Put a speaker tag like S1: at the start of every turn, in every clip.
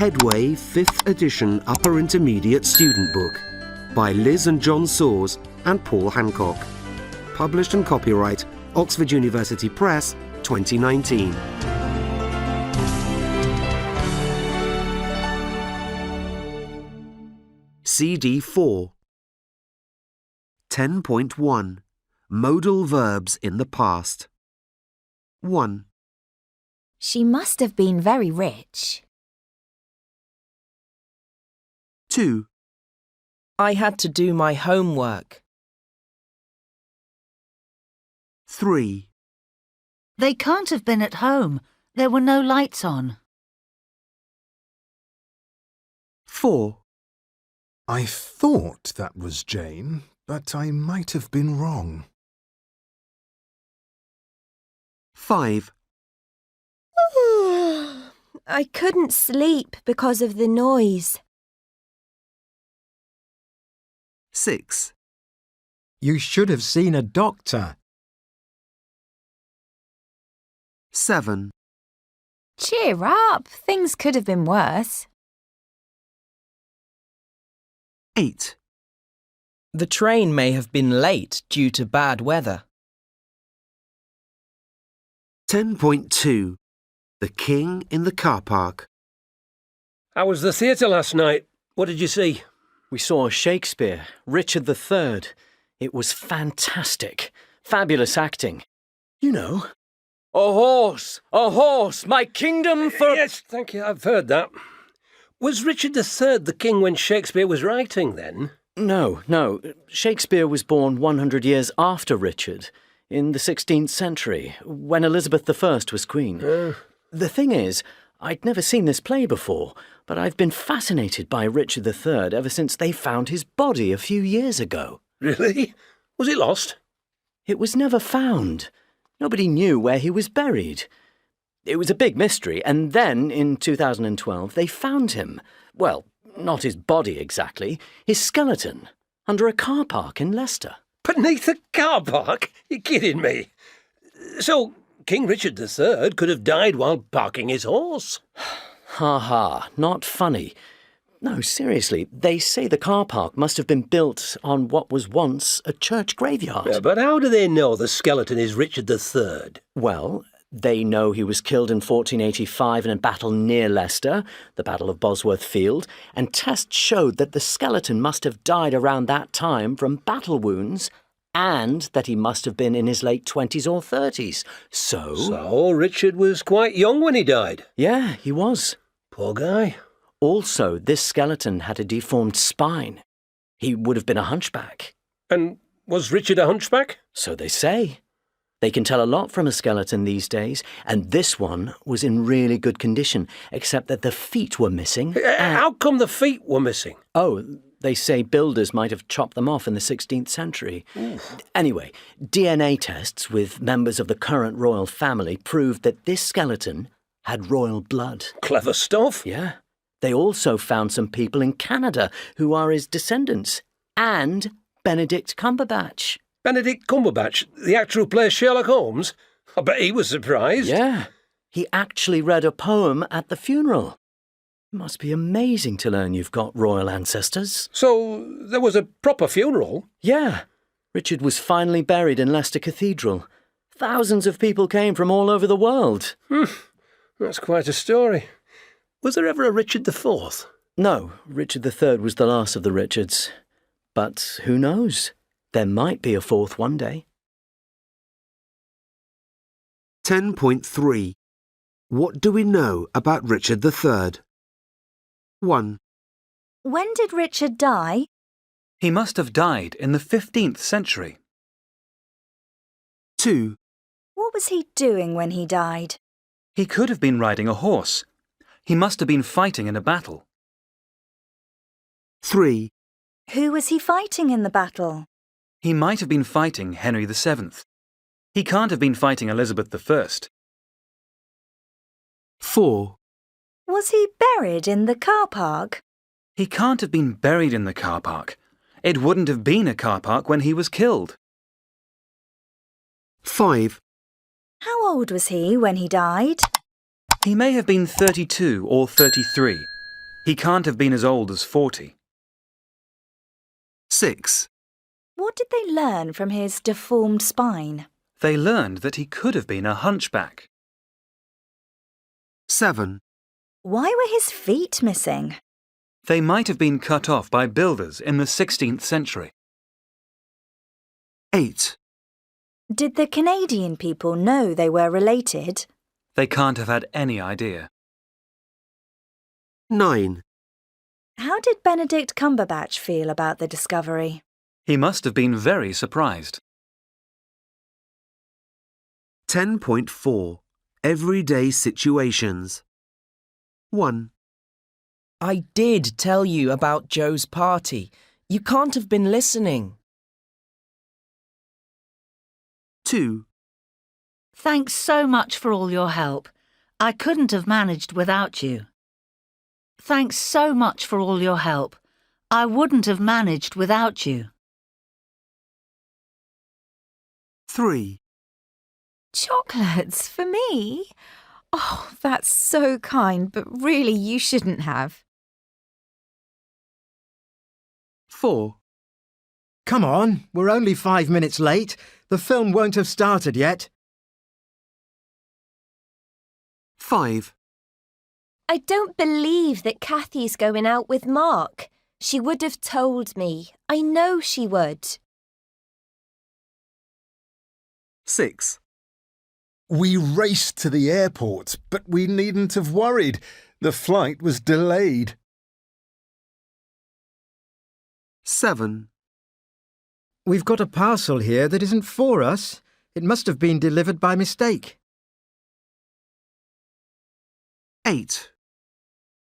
S1: Headway 5th edition Upper Intermediate Student Book by Liz and John Soares and Paul Hancock. Published and copyright Oxford University Press 2019. CD 4. 10.1 Modal Verbs in the Past. 1.
S2: She must have been very rich.
S1: 2.
S3: I had to do my homework.
S1: 3.
S4: They can't have been at home. There were no lights on.
S1: 4.
S5: I thought that was Jane, but I might have been wrong.
S1: 5.
S2: I couldn't sleep because of the noise.
S1: 6.
S6: You should have seen a doctor.
S1: 7.
S2: Cheer up, things could have been worse.
S1: 8.
S3: The train may have been late due to bad weather.
S1: 10.2 The King in the Car Park.
S7: How was the theatre last night? What did you see?
S8: We saw Shakespeare, Richard III. It was fantastic. Fabulous acting. You know, a horse, my kingdom for...
S7: Yes, thank you, I've heard that. Was Richard III the king when Shakespeare was writing then?
S8: No. Shakespeare was born 100 years after Richard, in the 16th century, when Elizabeth I was queen. The thing is, I'd never seen this play before, but I've been fascinated by Richard III ever since they found his body a few years ago.
S7: Really? Was it lost?
S8: It was never found. Nobody knew where he was buried. It was a big mystery, and then, in 2012, they found him. Well, not his body exactly, his skeleton, under a car park in Leicester.
S7: Beneath a car park? You're kidding me. So, King Richard III could have died while parking his horse?
S8: Ha, not funny. No, seriously, they say the car park must have been built on what was once a church graveyard.
S7: Yeah, but how do they know the skeleton is Richard III?
S8: Well, they know he was killed in 1485 in a battle near Leicester, the Battle of Bosworth Field, and tests showed that the skeleton must have died around that time from battle wounds and that he must have been in his late 20s or 30s. So
S7: Richard was quite young when he died?
S8: Yeah, he was.
S7: Poor guy.
S8: Also, this skeleton had a deformed spine. He would have been a hunchback.
S7: And was Richard a hunchback?
S8: So they say. They can tell a lot from a skeleton these days, and this one was in really good condition, except that the feet were missing.
S7: How come the feet were missing?
S8: Oh, they say builders might have chopped them off in the 16th century. Anyway, DNA tests with members of the current royal family proved that this skeleton had royal blood.
S7: Clever stuff.
S8: Yeah. They also found some people in Canada who are his descendants, and Benedict Cumberbatch.
S7: Benedict Cumberbatch, the actor who plays Sherlock Holmes? I bet he was surprised.
S8: Yeah. He actually read a poem at the funeral. Must be amazing to learn you've got royal ancestors.
S7: So there was a proper funeral?
S8: Yeah. Richard was finally buried in Leicester Cathedral. Thousands of people came from all over the world.
S7: That's quite a story. Was there ever a Richard IV?
S8: No, Richard III was the last of the Richards. But who knows? There might be a fourth one day.
S1: 10.3 What do we know about Richard III? 1.
S2: When did Richard die?
S9: He must have died in the 15th century.
S1: 2.
S2: What was he doing when he died?
S9: He could have been riding a horse. He must have been fighting in a battle.
S1: 3.
S2: Who was he fighting in the battle?
S9: He might have been fighting Henry VII. He can't have been fighting Elizabeth I.
S1: 4.
S2: Was he buried in the car park?
S9: He can't have been buried in the car park. It wouldn't have been a car park when he was killed.
S1: 5.
S2: How old was he when he died?
S9: He may have been 32 or 33. He can't have been as old as 40.
S1: 6,
S2: What did they learn from his deformed spine?
S9: They learned that he could have been a hunchback.
S1: 7,
S2: Why were his feet missing?
S9: They might have been cut off by builders in the 16th century.
S1: 8,
S2: Did the Canadian people know they were related?
S9: They can't have had any idea.
S1: 9,
S2: How did Benedict Cumberbatch feel about the discovery?
S9: He must have been very surprised.
S1: 10.4 Everyday situations. 1,
S3: I did tell you about Joe's party. You can't have been listening.
S1: 2,
S4: Thanks so much for all your help. I couldn't have managed without you. Thanks so much for all your help. I wouldn't have managed without you.
S1: 3,
S2: Chocolates for me? Oh, that's so kind, but really you shouldn't have.
S1: 4,
S6: Come on, we're only 5 minutes late. The film won't have started yet.
S1: 5,
S10: I don't believe that Kathy's going out with Mark. She would have told me. I know she would.
S1: 6,
S5: We raced to the airport, but we needn't have worried. The flight was delayed.
S1: 7,
S6: We've got a parcel here that isn't for us. It must have been delivered by mistake.
S1: 8,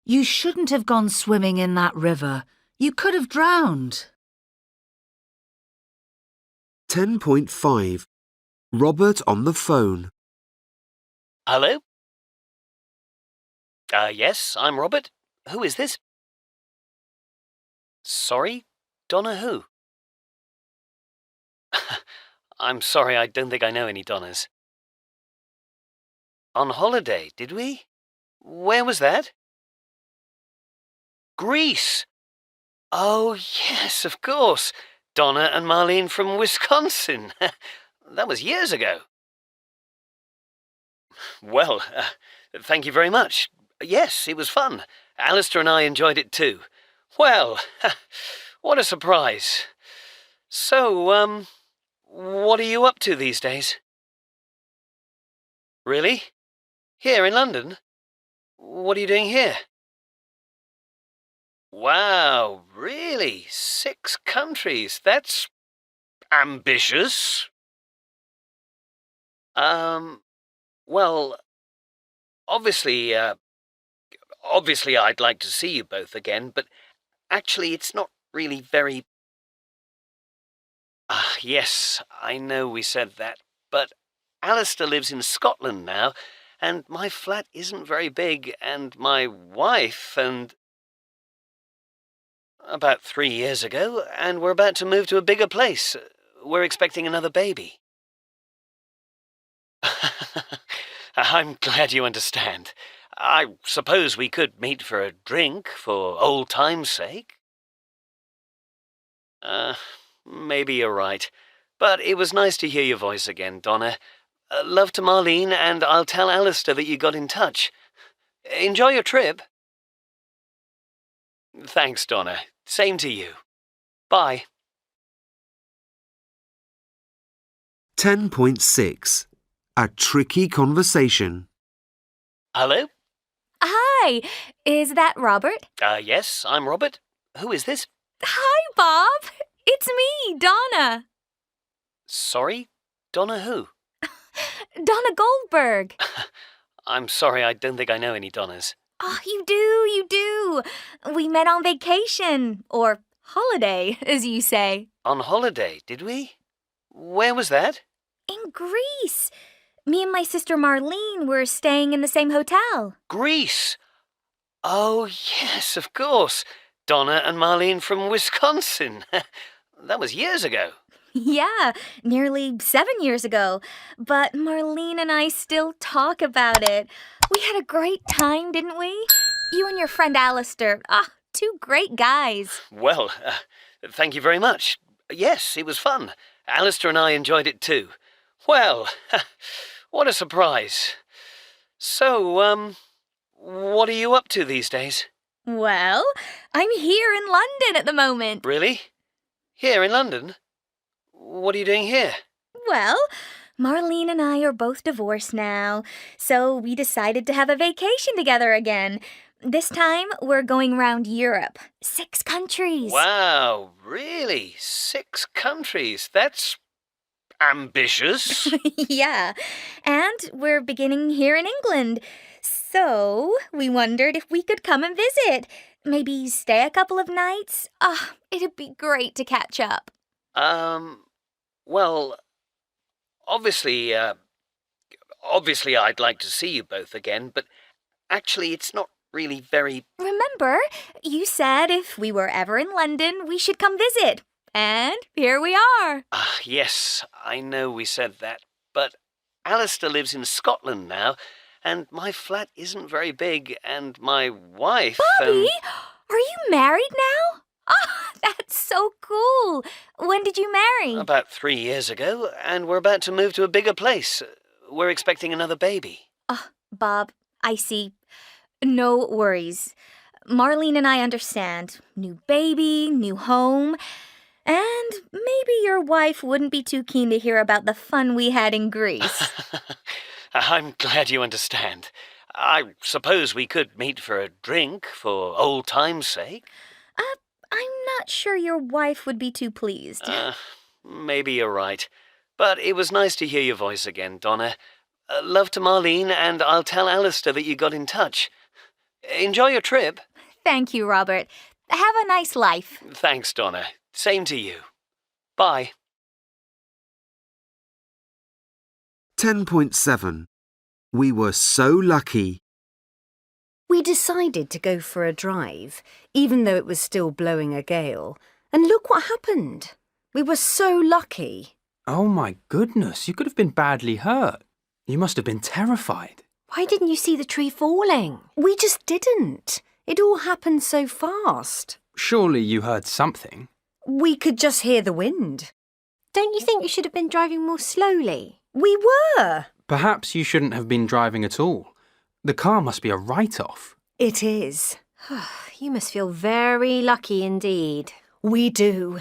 S4: You shouldn't have gone swimming in that river. You could have drowned.
S1: 10.5 Robert on the phone.
S11: Hello? Yes, I'm Robert. Who is this? Sorry? Donna who? I'm sorry, I don't think I know any Donnas. On holiday, did we? Where was that? Greece. Oh, yes, of course. Donna and Marlene from Wisconsin. That was years ago. Well, thank you very much. Yes, it was fun. Alistair and I enjoyed it too. Well, what a surprise. So, what are you up to these days? Really? Here in London? What are you doing here? Wow, really? 6 countries? That's ambitious. Well, obviously I'd like to see you both again, but actually it's not really very... Yes, I know we said that, but Alistair lives in Scotland now, and my flat isn't very big, and my wife and... About 3 years ago, and we're about to move to a bigger place. We're expecting another baby. I'm glad you understand. I suppose we could meet for a drink for old time's sake. Maybe you're right. But it was nice to hear your voice again, Donna. Love to Marlene, and I'll tell Alistair that you got in touch. Enjoy your trip. Thanks, Donna. Same to you. Bye.
S1: 10.6 A tricky conversation.
S11: Hello?
S10: Hi, is that Robert?
S11: Yes, I'm Robert. Who is this?
S10: Hi, Bob. It's me, Donna.
S11: Sorry? Donna who?
S10: Donna Goldberg.
S11: I'm sorry, I don't think I know any Donnas.
S10: Oh, you do. We met on vacation, or holiday, as you say.
S11: On holiday, did we? Where was that?
S10: In Greece. Me and my sister Marlene were staying in the same hotel.
S11: Greece. Oh, yes, of course. Donna and Marlene from Wisconsin. That was years ago.
S10: Yeah, nearly 7 years ago. But Marlene and I still talk about it. We had a great time, didn't we?
S2: You and your friend Alistair. Two great guys.
S11: Well, thank you very much. Yes, it was fun. Alistair and I enjoyed it too. Well, what a surprise. So, what are you up to these days?
S2: Well, I'm here in London at the moment.
S11: Really? Here in London? What are you doing here?
S2: Well, Marlene and I are both divorced now, so we decided to have a vacation together again. This time, we're going round Europe. 6 countries.
S11: Wow, really? 6 countries? That's ambitious.
S2: Yeah, and we're beginning here in England. So, we wondered if we could come and visit. Maybe stay a couple of nights. It'd be great to catch up.
S11: Well, obviously I'd like to see you both again, but actually it's not really very...
S2: Remember, you said if we were ever in London, we should come visit. And here we are.
S11: Yes, I know we said that, but Alistair lives in Scotland now, and my flat isn't very big, and my wife...
S2: Bobby, are you married now? That's so cool. When did you marry?
S11: About 3 years ago, and we're about to move to a bigger place. We're expecting another baby.
S2: Bob, I see. No worries. Marlene and I understand. New baby, new home. And maybe your wife wouldn't be too keen to hear about the fun we had in Greece.
S11: I'm glad you understand. I suppose we could meet for a drink for old time's sake.
S2: I'm not sure your wife would be too pleased.
S11: Maybe you're right. But it was nice to hear your voice again, Donna. Love to Marlene, and I'll tell Alistair that you got in touch. Enjoy your trip.
S2: Thank you, Robert. Have a nice life.
S11: Thanks, Donna. Same to you. Bye.
S1: 10.7. We were so lucky.
S12: We decided to go for a drive, even though it was still blowing a gale. And look what happened. We were so lucky.
S9: Oh my goodness, you could have been badly hurt. You must have been terrified.
S12: Why didn't you see the tree falling? We just didn't. It all happened so fast.
S9: Surely you heard something.
S12: We could just hear the wind.
S10: Don't you think you should have been driving more slowly?
S12: We were.
S9: Perhaps you shouldn't have been driving at all. The car must be a write-off.
S12: It is.
S10: You must feel very lucky indeed.
S12: We do.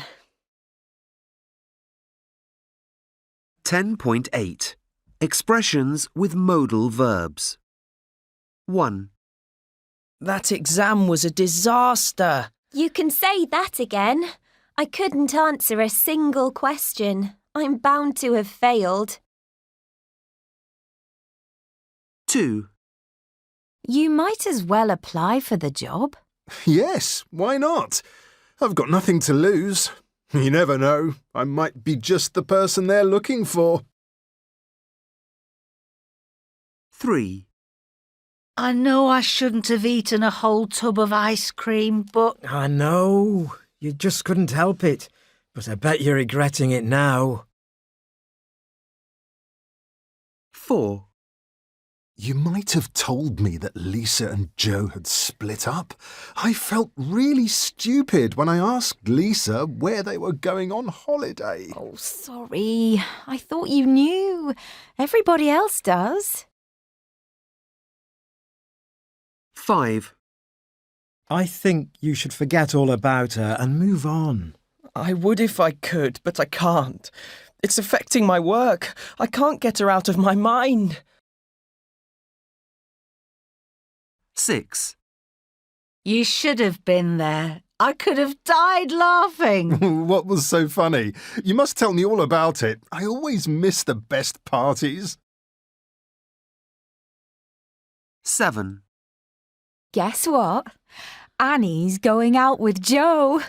S1: 10.8. Expressions with modal verbs. 1.
S3: That exam was a disaster.
S10: You can say that again. I couldn't answer a single question. I'm bound to have failed.
S1: 2.
S2: You might as well apply for the job.
S5: Yes, why not? I've got nothing to lose. You never know. I might be just the person they're looking for.
S1: 3.
S4: I know I shouldn't have eaten a whole tub of ice cream, but...
S6: I know. You just couldn't help it. But I bet you're regretting it now.
S1: 4.
S5: You might have told me that Lisa and Joe had split up. I felt really stupid when I asked Lisa where they were going on holiday.
S2: Oh, sorry. I thought you knew. Everybody else does.
S1: 5.
S6: I think you should forget all about her and move on.
S3: I would if I could, but I can't. It's affecting my work. I can't get her out of my mind.
S1: 6.
S4: You should have been there. I could have died laughing.
S5: What was so funny? You must tell me all about it. I always miss the best parties.
S1: 7.
S2: Guess what? Annie's going out with Joe.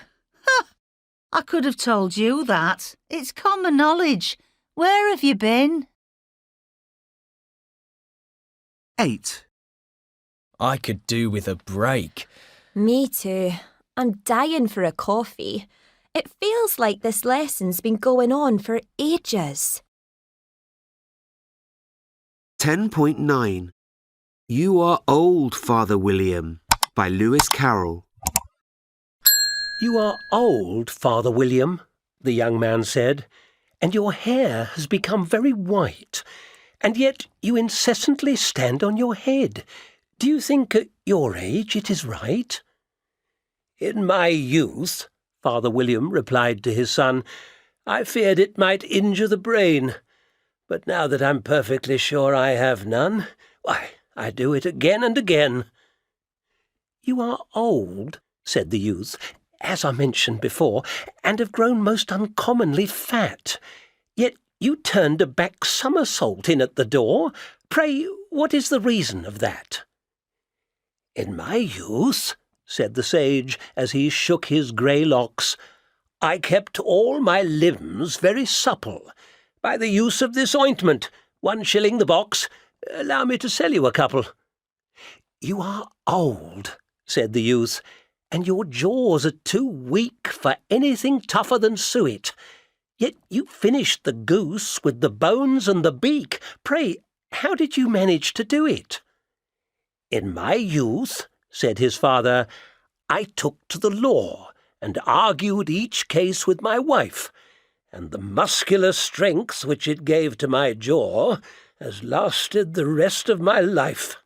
S4: I could have told you that. It's common knowledge. Where have you been?
S1: 8.
S3: I could do with a break.
S10: Me too. I'm dying for a coffee. It feels like this lesson's been going on for ages.
S1: 10.9. You are old, Father William. by Lewis Carroll.
S7: You are old, Father William, the young man said, and your hair has become very white, and yet you incessantly stand on your head. Do you think at your age it is right? In my youth, Father William replied to his son, I feared it might injure the brain, but now that I'm perfectly sure I have none, why, I do it again and again. You are old, said the youth, as I mentioned before, and have grown most uncommonly fat. Yet you turned a back somersault in at the door. Pray, what is the reason of that? In my youth, said the sage, as he shook his grey locks, I kept all my limbs very supple. By the use of this ointment, 1 shilling the box, allow me to sell you a couple. You are old, said the youth, and your jaws are too weak for anything tougher than suet. Yet you finished the goose with the bones and the beak. Pray, how did you manage to do it? In my youth, said his father, I took to the law and argued each case with my wife, and the muscular strength which it gave to my jaw has lasted the rest of my life.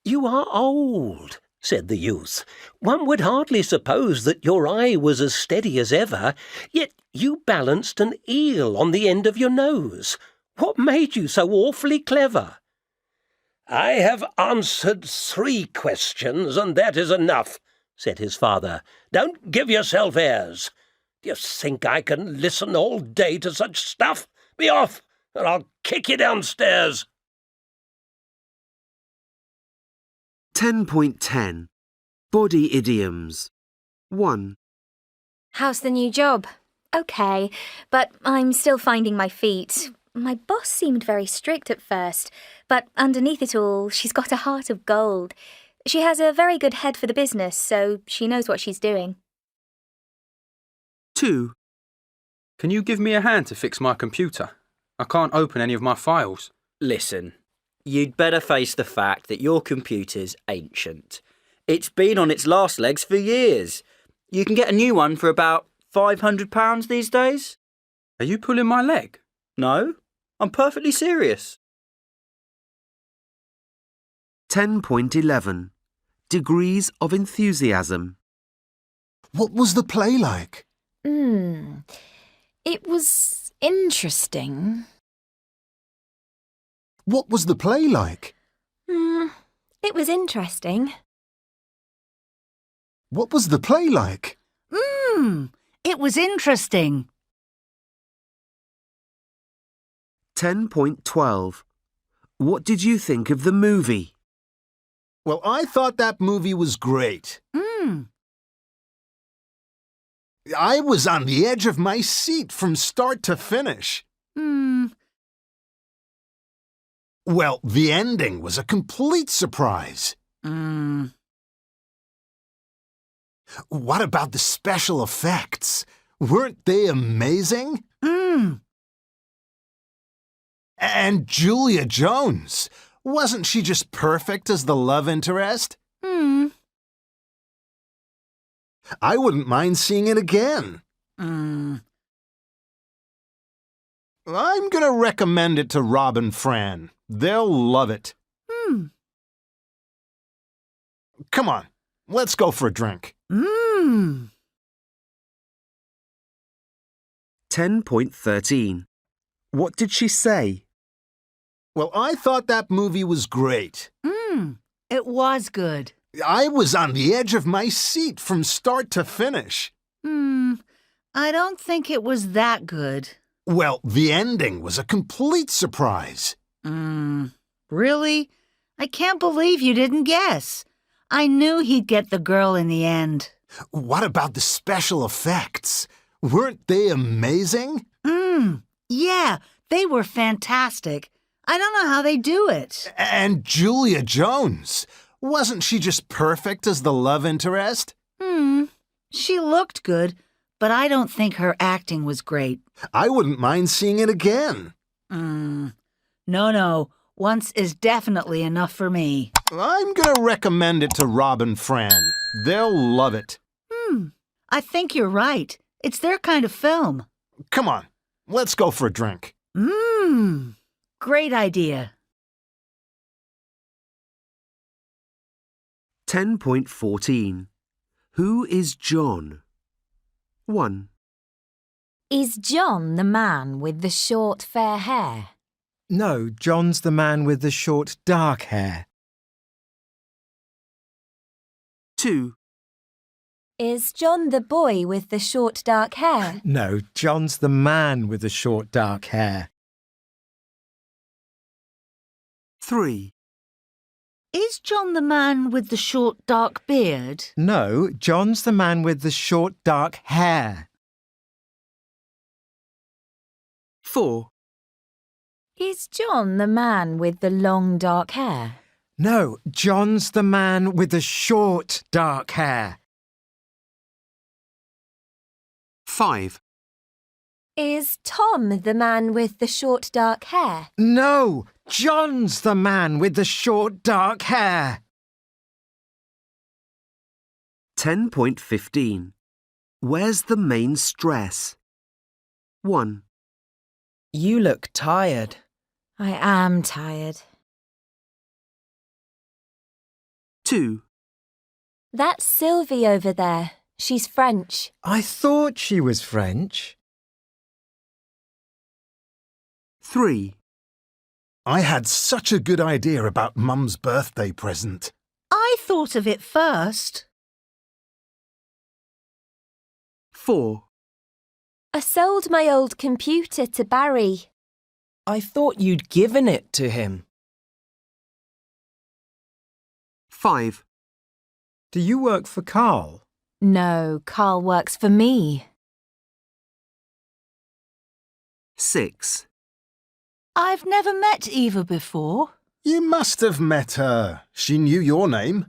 S7: You are old, said the youth. One would hardly suppose that your eye was as steady as ever, yet you balanced an eel on the end of your nose. What made you so awfully clever? I have answered 3 questions, and that is enough, said his father. Don't give yourself airs. Do you think I can listen all day to such stuff? Be off, or I'll kick you downstairs.
S1: 10.10 Body Idioms 1.
S2: How's the new job? Okay, but I'm still finding my feet. My boss seemed very strict at first, but underneath it all, she's got a heart of gold. She has a very good head for the business, so she knows what she's doing.
S1: 2.
S9: Can you give me a hand to fix my computer? I can't open any of my files.
S13: Listen, you'd better face the fact that your computer's ancient. It's been on its last legs for years. You can get a new one for about £500 these days.
S9: Are you pulling my leg?
S13: No, I'm perfectly serious.
S1: 10.11 Degrees of Enthusiasm.
S5: What was the play like?
S14: It was interesting.
S5: What was the play like?
S10: It was interesting.
S5: What was the play like?
S4: It was interesting.
S1: 10.12 What did you think of the movie?
S5: Well, I thought that movie was great. I was on the edge of my seat from start to finish. Well, the ending was a complete surprise. What about the special effects? Weren't they amazing? And Julia Jones, wasn't she just perfect as the love interest? I wouldn't mind seeing it again. I'm going to recommend it to Rob and Fran. They'll love it. Come on, let's go for a drink.
S1: 10.13 What did she say?
S5: Well, I thought that movie was great.
S4: It was good.
S5: I was on the edge of my seat from start to finish.
S4: I don't think it was that good.
S5: Well, the ending was a complete surprise.
S4: Really? I can't believe you didn't guess. I knew he'd get the girl in the end.
S5: What about the special effects? Weren't they amazing?
S4: Yeah, they were fantastic. I don't know how they do it.
S5: And Julia Jones, wasn't she just perfect as the love interest?
S4: She looked good, but I don't think her acting was great.
S5: I wouldn't mind seeing it again.
S4: No. Once is definitely enough for me.
S5: I'm going to recommend it to Rob and Fran. They'll love it.
S4: I think you're right. It's their kind of film.
S5: Come on, let's go for a drink.
S4: Great idea.
S1: 10.14. Who is John? 1,
S14: Is John the man with the short fair hair?
S6: No, John's the man with the short dark hair.
S1: 2,
S10: Is John the boy with the short dark hair?
S6: No, John's the man with the short dark hair.
S1: 3,
S4: Is John the man with the short dark beard?
S6: No, John's the man with the short dark hair.
S1: 4,
S14: Is John the man with the long dark hair?
S6: No, John's the man with the short dark hair.
S1: 5,
S10: Is Tom the man with the short dark hair?
S6: No, John's the man with the short dark hair.
S1: 10.15. Where's the main stress? 1,
S3: You look tired.
S14: I am tired.
S1: 2,
S10: That's Sylvie over there. She's French.
S6: I thought she was French.
S1: 3,
S5: I had such a good idea about Mum's birthday present.
S4: I thought of it first.
S1: 4,
S10: I sold my old computer to Barry.
S3: I thought you'd given it to him.
S1: 5,
S6: Do you work for Carl?
S14: No, Carl works for me.
S1: 6,
S4: I've never met Eva before.
S5: You must have met her. She knew your name.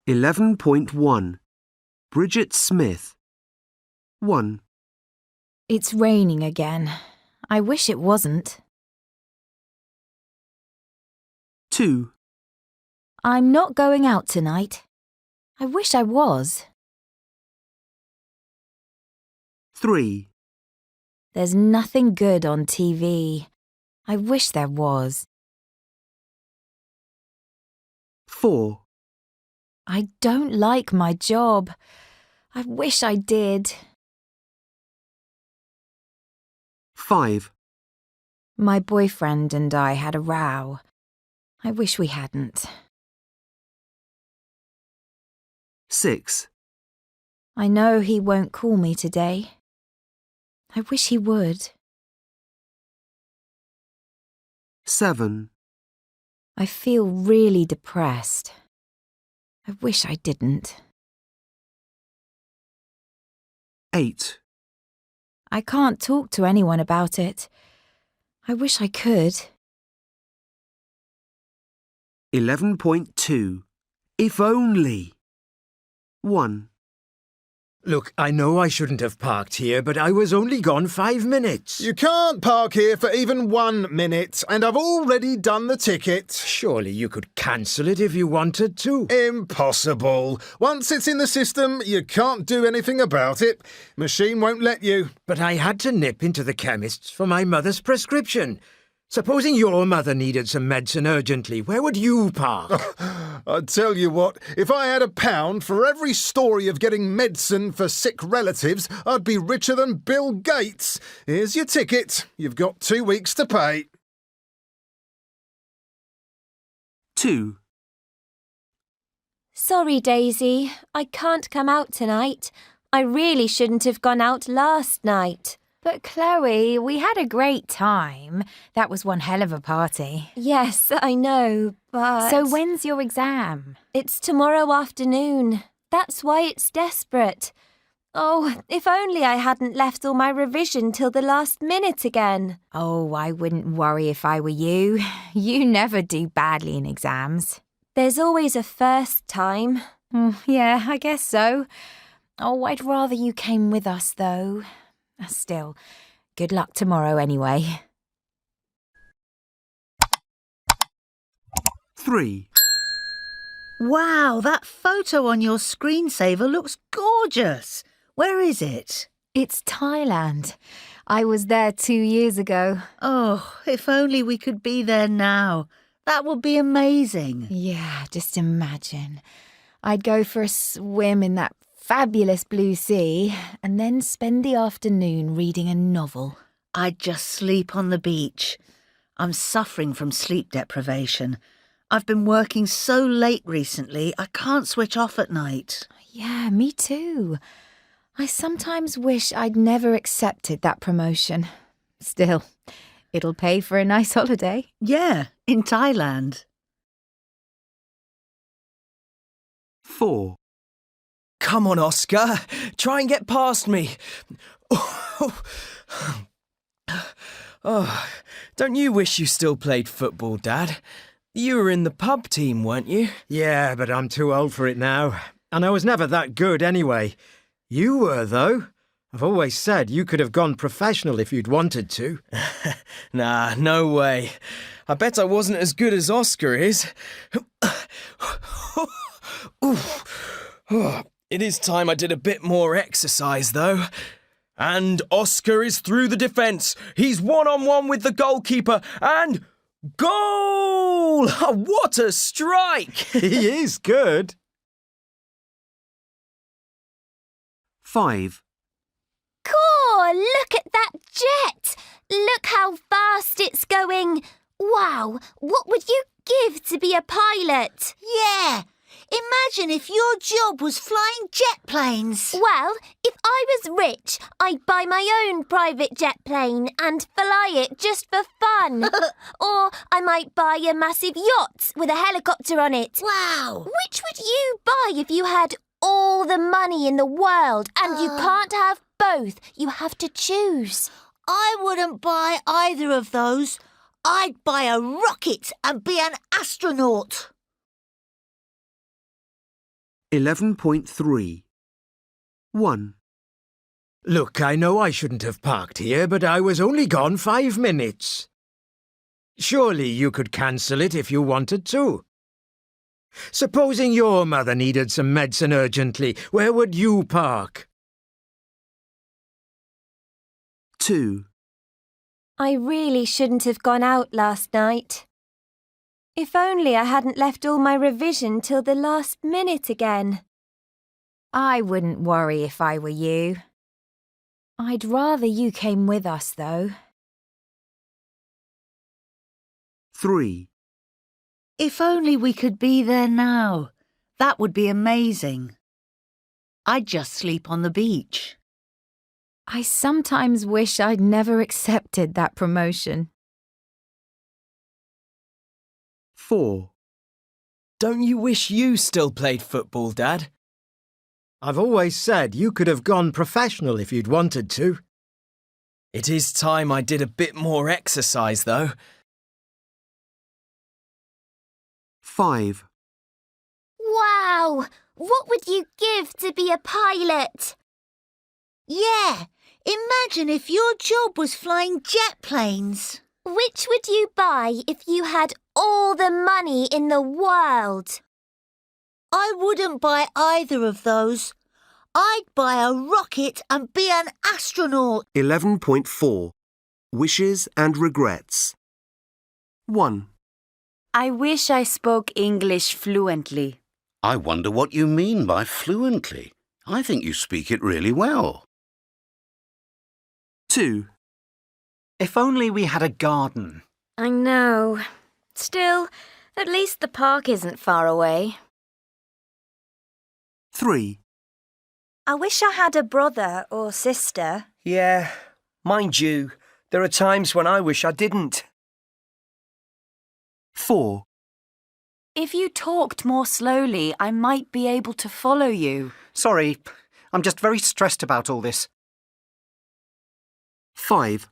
S1: 11.1. Bridget Smith. 1,
S14: It's raining again. I wish it wasn't.
S1: 2,
S14: I'm not going out tonight. I wish I was.
S1: 3,
S14: There's nothing good on TV. I wish there was.
S1: 4,
S14: I don't like my job. I wish I did.
S1: 5,
S14: My boyfriend and I had a row. I wish we hadn't.
S1: 6,
S14: I know he won't call me today. I wish he would.
S1: 7,
S14: I feel really depressed. I wish I didn't.
S1: 8,
S14: I can't talk to anyone about it. I wish I could.
S1: 11.2. If only. 1,
S6: Look, I know I shouldn't have parked here, but I was only gone 5 minutes.
S5: You can't park here for even 1 minute, and I've already done the ticket.
S6: Surely you could cancel it if you wanted to.
S5: Impossible. Once it's in the system, you can't do anything about it. Machine won't let you.
S6: But I had to nip into the chemist's for my mother's prescription. Supposing your mother needed some medicine urgently, where would you park?
S5: I tell you what, if I had £1 for every story of getting medicine for sick relatives, I'd be richer than Bill Gates. Here's your ticket. You've got 2 weeks to pay.
S1: 2,
S10: Sorry, Daisy. I can't come out tonight. I really shouldn't have gone out last night.
S14: But Chloe, we had a great time. That was one hell of a party.
S10: Yes, I know, but...
S14: So when's your exam?
S10: It's tomorrow afternoon. That's why it's desperate. Oh, if only I hadn't left all my revision till the last minute again.
S14: Oh, I wouldn't worry if I were you. You never do badly in exams.
S10: There's always a first time.
S14: Yeah, I guess so. Oh, I'd rather you came with us, though. Still, good luck tomorrow anyway.
S1: 3.
S4: Wow, that photo on your screensaver looks gorgeous. Where is it?
S14: It's Thailand. I was there 2 years ago.
S4: Oh, if only we could be there now. That would be amazing.
S14: Yeah, just imagine. I'd go for a swim in that fabulous blue sea and then spend the afternoon reading a novel.
S4: I'd just sleep on the beach. I'm suffering from sleep deprivation. I've been working so late recently, I can't switch off at night.
S14: Yeah, me too. I sometimes wish I'd never accepted that promotion. Still, it'll pay for a nice holiday.
S4: Yeah, in Thailand.
S1: 4.
S3: Come on, Oscar. Try and get past me. Oh, don't you wish you still played football, Dad? You were in the pub team, weren't you?
S6: Yeah, but I'm too old for it now. And I was never that good anyway. You were, though. I've always said you could have gone professional if you'd wanted to.
S3: Nah, no way. I bet I wasn't as good as Oscar is. It is time I did a bit more exercise, though. And Oscar is through the defence. He's one-on-one with the goalkeeper and... goal! What a strike!
S6: He is good.
S1: 5.
S10: Cool! Look at that jet! Look how fast it's going! Wow, what would you give to be a pilot?
S4: Yeah! Imagine if your job was flying jet planes.
S10: Well, if I was rich, I'd buy my own private jet plane and fly it just for fun. Or I might buy a massive yacht with a helicopter on it.
S4: Wow!
S10: Which would you buy if you had all the money in the world and you can't have both? You have to choose.
S4: I wouldn't buy either of those. I'd buy a rocket and be an astronaut.
S1: 11.3. 1.
S6: Look, I know I shouldn't have parked here, but I was only gone 5 minutes. Surely you could cancel it if you wanted to. Supposing your mother needed some medicine urgently, where would you park?
S1: 2.
S10: I really shouldn't have gone out last night. If only I hadn't left all my revision till the last minute again.
S14: I wouldn't worry if I were you. I'd rather you came with us, though.
S1: 3.
S4: If only we could be there now. That would be amazing. I'd just sleep on the beach.
S14: I sometimes wish I'd never accepted that promotion.
S1: 4.
S3: Don't you wish you still played football, Dad?
S6: I've always said you could have gone professional if you'd wanted to.
S3: It is time I did a bit more exercise, though.
S1: 5.
S10: Wow! What would you give to be a pilot?
S4: Yeah! Imagine if your job was flying jet planes.
S10: Which would you buy if you had all the money in the world?
S4: I wouldn't buy either of those. I'd buy a rocket and be an astronaut.
S1: 11.4. Wishes and regrets. 1.
S15: I wish I spoke English fluently.
S16: I wonder what you mean by fluently. I think you speak it really well.
S1: 2.
S9: If only we had a garden.
S2: I know. Still, at least the park isn't far away.
S1: 3.
S2: I wish I had a brother or sister.
S7: Yeah, mind you, there are times when I wish I didn't.
S1: 4.
S15: If you talked more slowly, I might be able to follow you.
S17: Sorry, I'm just very stressed about all this.
S1: 5.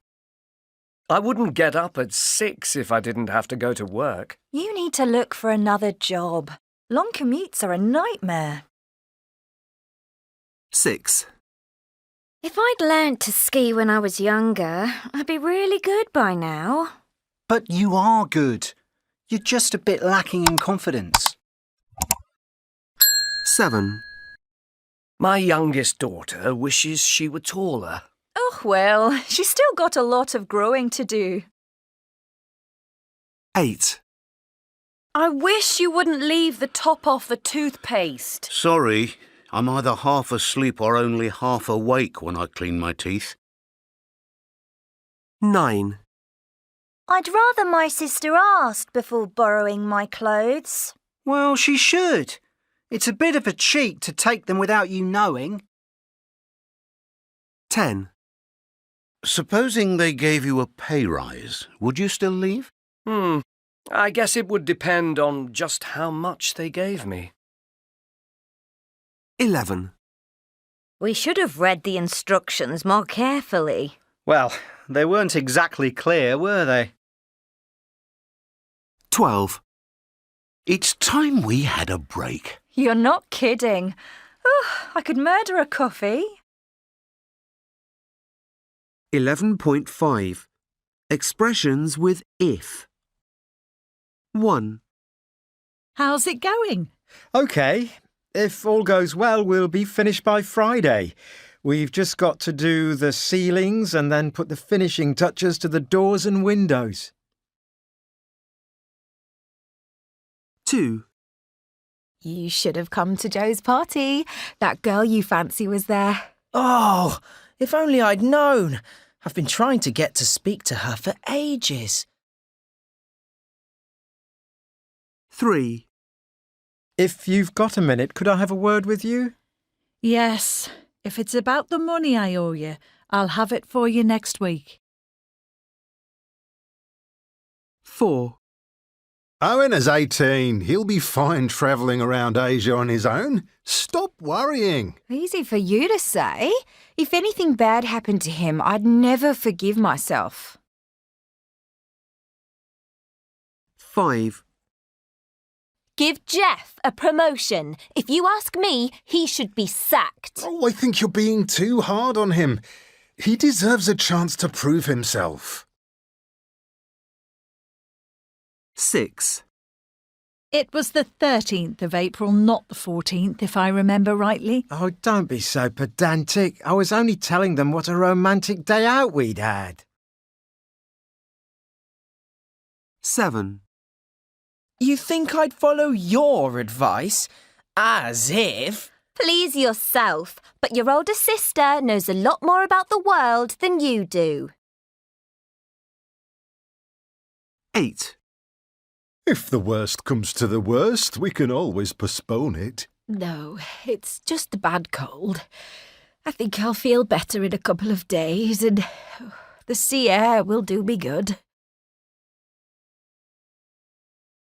S18: I wouldn't get up at 6 if I didn't have to go to work.
S14: You need to look for another job. Long commutes are a nightmare.
S1: 6.
S2: If I'd learnt to ski when I was younger, I'd be really good by now.
S17: But you are good. You're just a bit lacking in confidence.
S1: 7.
S18: My youngest daughter wishes she were taller.
S15: Oh, well, she's still got a lot of growing to do.
S1: 8.
S15: I wish you wouldn't leave the top off the toothpaste.
S16: Sorry, I'm either half asleep or only half awake when I clean my teeth.
S1: 9.
S10: I'd rather my sister asked before borrowing my clothes.
S17: Well, she should. It's a bit of a cheat to take them without you knowing.
S1: 10.
S16: Supposing they gave you a pay rise, would you still leave?
S18: I guess it would depend on just how much they gave me.
S1: 11.
S2: We should have read the instructions more carefully.
S17: Well, they weren't exactly clear, were they?
S1: 12.
S16: It's time we had a break.
S15: You're not kidding. Oh, I could murder a coffee.
S1: 11.5. Expressions with if. 1.
S4: How's it going?
S6: OK. If all goes well, we'll be finished by Friday. We've just got to do the ceilings and then put the finishing touches to the doors and windows.
S1: 2.
S14: You should have come to Joe's party. That girl you fancy was there.
S3: Oh, if only I'd known. I've been trying to get to speak to her for ages.
S1: 3.
S6: If you've got a minute, could I have a word with you?
S4: Yes. If it's about the money I owe you, I'll have it for you next week.
S1: 4.
S5: Owen is 18. He'll be fine travelling around Asia on his own. Stop worrying.
S14: Easy for you to say. If anything bad happened to him, I'd never forgive myself.
S1: 5.
S10: Give Jeff a promotion. If you ask me, he should be sacked.
S5: Oh, I think you're being too hard on him. He deserves a chance to prove himself.
S1: 6.
S4: It was the 13th of April, not the 14th, if I remember rightly.
S6: Oh, don't be so pedantic. I was only telling them what a romantic day out we'd had.
S1: 7.
S3: You think I'd follow your advice? As if...
S10: Please yourself, but your older sister knows a lot more about the world than you do.
S1: 8.
S5: If the worst comes to the worst, we can always postpone it.
S14: No, it's just a bad cold. I think I'll feel better in a couple of days and the sea air will do me good.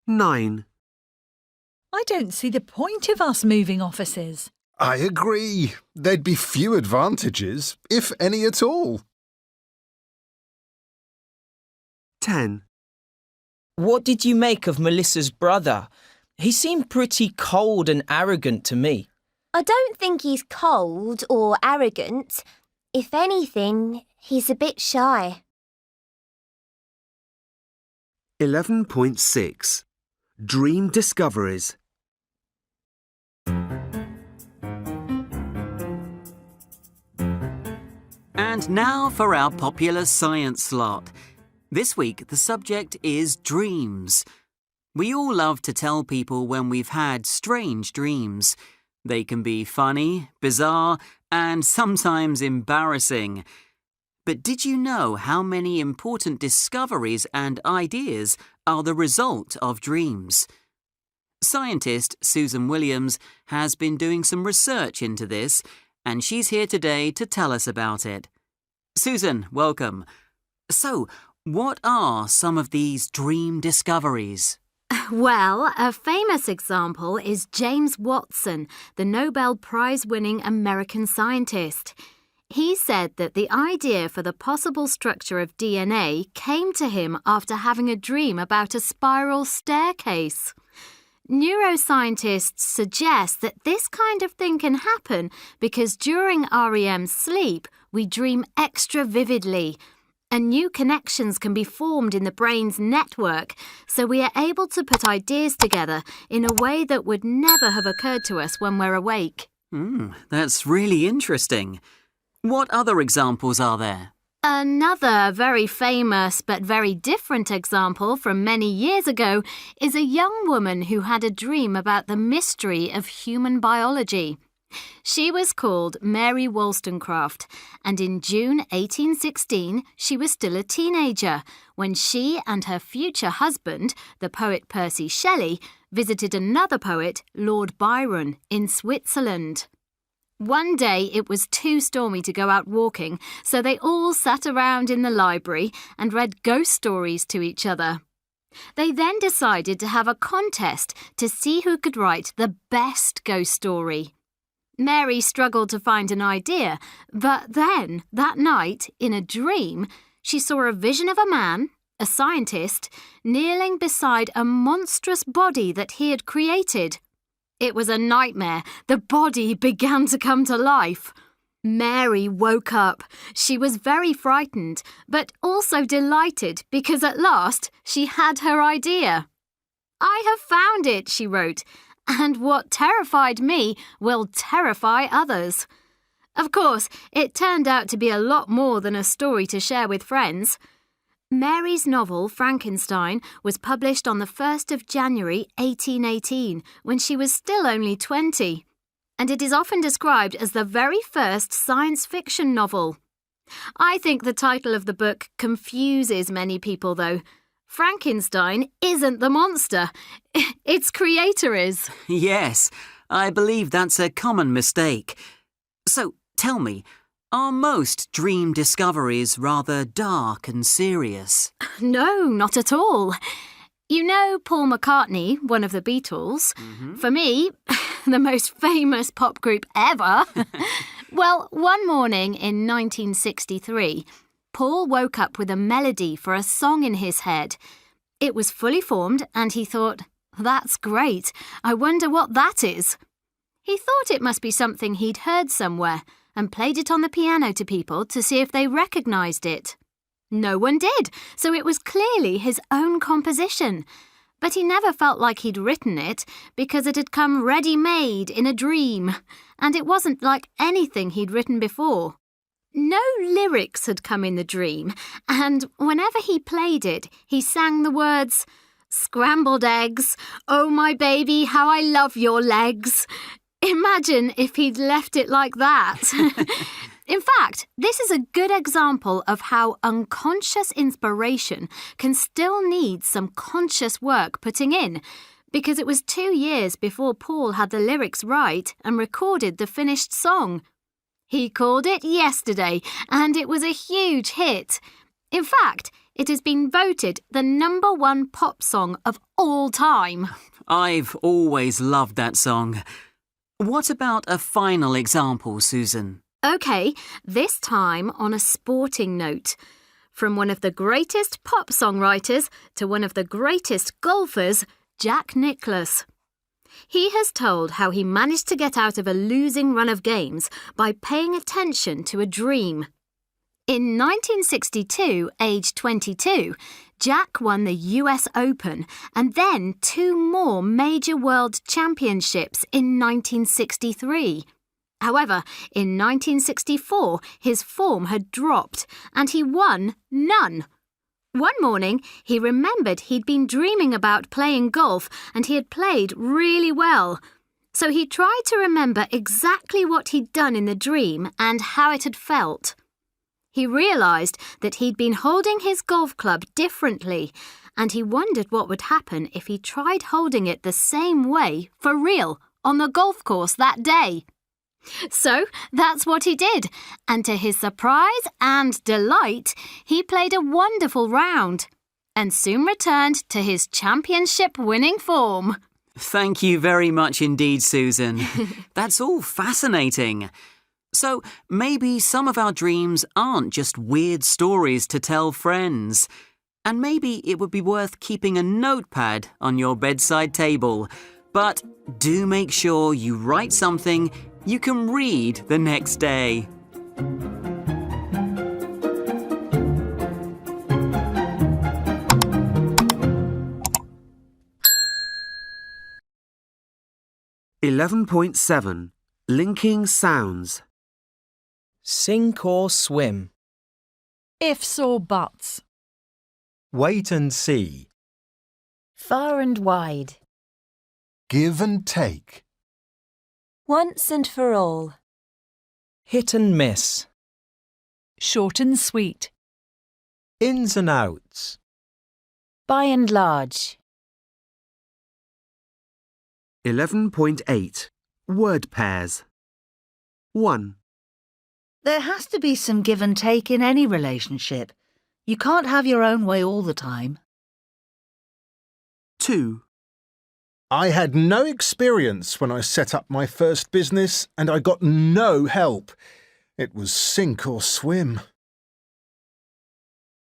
S1: 9.
S4: I don't see the point of us moving offices.
S5: I agree. There'd be few advantages, if any at all.
S1: 10.
S3: What did you make of Melissa's brother? He seemed pretty cold and arrogant to me.
S10: I don't think he's cold or arrogant. If anything, he's a bit shy.
S1: 11.6. Dream discoveries.
S19: And now for our popular science slot. This week, the subject is dreams. We all love to tell people when we've had strange dreams. They can be funny, bizarre, and sometimes embarrassing. But did you know how many important discoveries and ideas are the result of dreams? Scientist Susan Williams has been doing some research into this, and she's here today to tell us about it. Susan, welcome. So, what are some of these dream discoveries?
S20: Well, a famous example is James Watson, the Nobel Prize-winning American scientist. He said that the idea for the possible structure of DNA came to him after having a dream about a spiral staircase. Neuroscientists suggest that this kind of thing can happen because during REM sleep, we dream extra vividly. and new connections can be formed in the brain's network, so we are able to put ideas together in a way that would never have occurred to us when we're awake.
S19: That's really interesting. What other examples are there?
S20: Another very famous but very different example from many years ago is a young woman who had a dream about the mystery of human biology. She was called Mary Wollstonecraft, and in June 1816 she was still a teenager when she and her future husband, the poet Percy Shelley, visited another poet, Lord Byron, in Switzerland. One day it was too stormy to go out walking, so they all sat around in the library and read ghost stories to each other. They then decided to have a contest to see who could write the best ghost story. Mary struggled to find an idea, but then, that night, in a dream, she saw a vision of a man, a scientist, kneeling beside a monstrous body that he had created. It was a nightmare. The body began to come to life. Mary woke up. She was very frightened, but also delighted because at last she had her idea. "I have found it," she wrote, "and what terrified me will terrify others." Of course, it turned out to be a lot more than a story to share with friends. Mary's novel, Frankenstein, was published on the 1st of January 1818, when she was still only 20, and it is often described as the very first science fiction novel. I think the title of the book confuses many people, though. Frankenstein isn't the monster. Its creator is.
S19: Yes, I believe that's a common mistake. So, tell me, are most dream discoveries rather dark and serious?
S20: No, not at all. You know Paul McCartney, one of the Beatles? For me, the most famous pop group ever. Well, one morning in 1963, Paul woke up with a melody for a song in his head. It was fully formed and he thought, "That's great. I wonder what that is." He thought it must be something he'd heard somewhere and played it on the piano to people to see if they recognised it. No one did, so it was clearly his own composition. But he never felt like he'd written it because it had come ready-made in a dream, and it wasn't like anything he'd written before. No lyrics had come in the dream, and whenever he played it, he sang the words, "Scrambled eggs, oh my baby, how I love your legs." Imagine if he'd left it like that. In fact, this is a good example of how unconscious inspiration can still need some conscious work putting in, because it was 2 years before Paul had the lyrics right and recorded the finished song. He called it Yesterday, and it was a huge hit. In fact, it has been voted the #1 pop song of all time.
S19: I've always loved that song. What about a final example, Susan?
S20: OK, this time on a sporting note. From one of the greatest pop songwriters to one of the greatest golfers, Jack Nicklaus. He has told how he managed to get out of a losing run of games by paying attention to a dream. In 1962, aged 22, Jack won the US Open and then 2 more major world championships in 1963. However, in 1964, his form had dropped and he won none. One morning, he remembered he'd been dreaming about playing golf and he had played really well. So he tried to remember exactly what he'd done in the dream and how it had felt. He realised that he'd been holding his golf club differently, and he wondered what would happen if he tried holding it the same way, for real, on the golf course that day. So that's what he did, and to his surprise and delight, he played a wonderful round and soon returned to his championship-winning form.
S19: Thank you very much indeed, Susan. That's all fascinating. So maybe some of our dreams aren't just weird stories to tell friends. And maybe it would be worth keeping a notepad on your bedside table. But do make sure you write something you can read the next day.
S1: 11.7 Linking sounds.
S3: Sink or swim.
S14: Ifs or buts.
S6: Wait and see.
S14: Far and wide.
S5: Give and take.
S15: Once and for all.
S3: Hit and miss.
S15: Short and sweet.
S6: Ins and outs.
S14: By and large.
S1: 11.8 Word pairs. 1,
S4: There has to be some give and take in any relationship. You can't have your own way all the time.
S1: 2,
S5: I had no experience when I set up my first business and I got no help. It was sink or swim.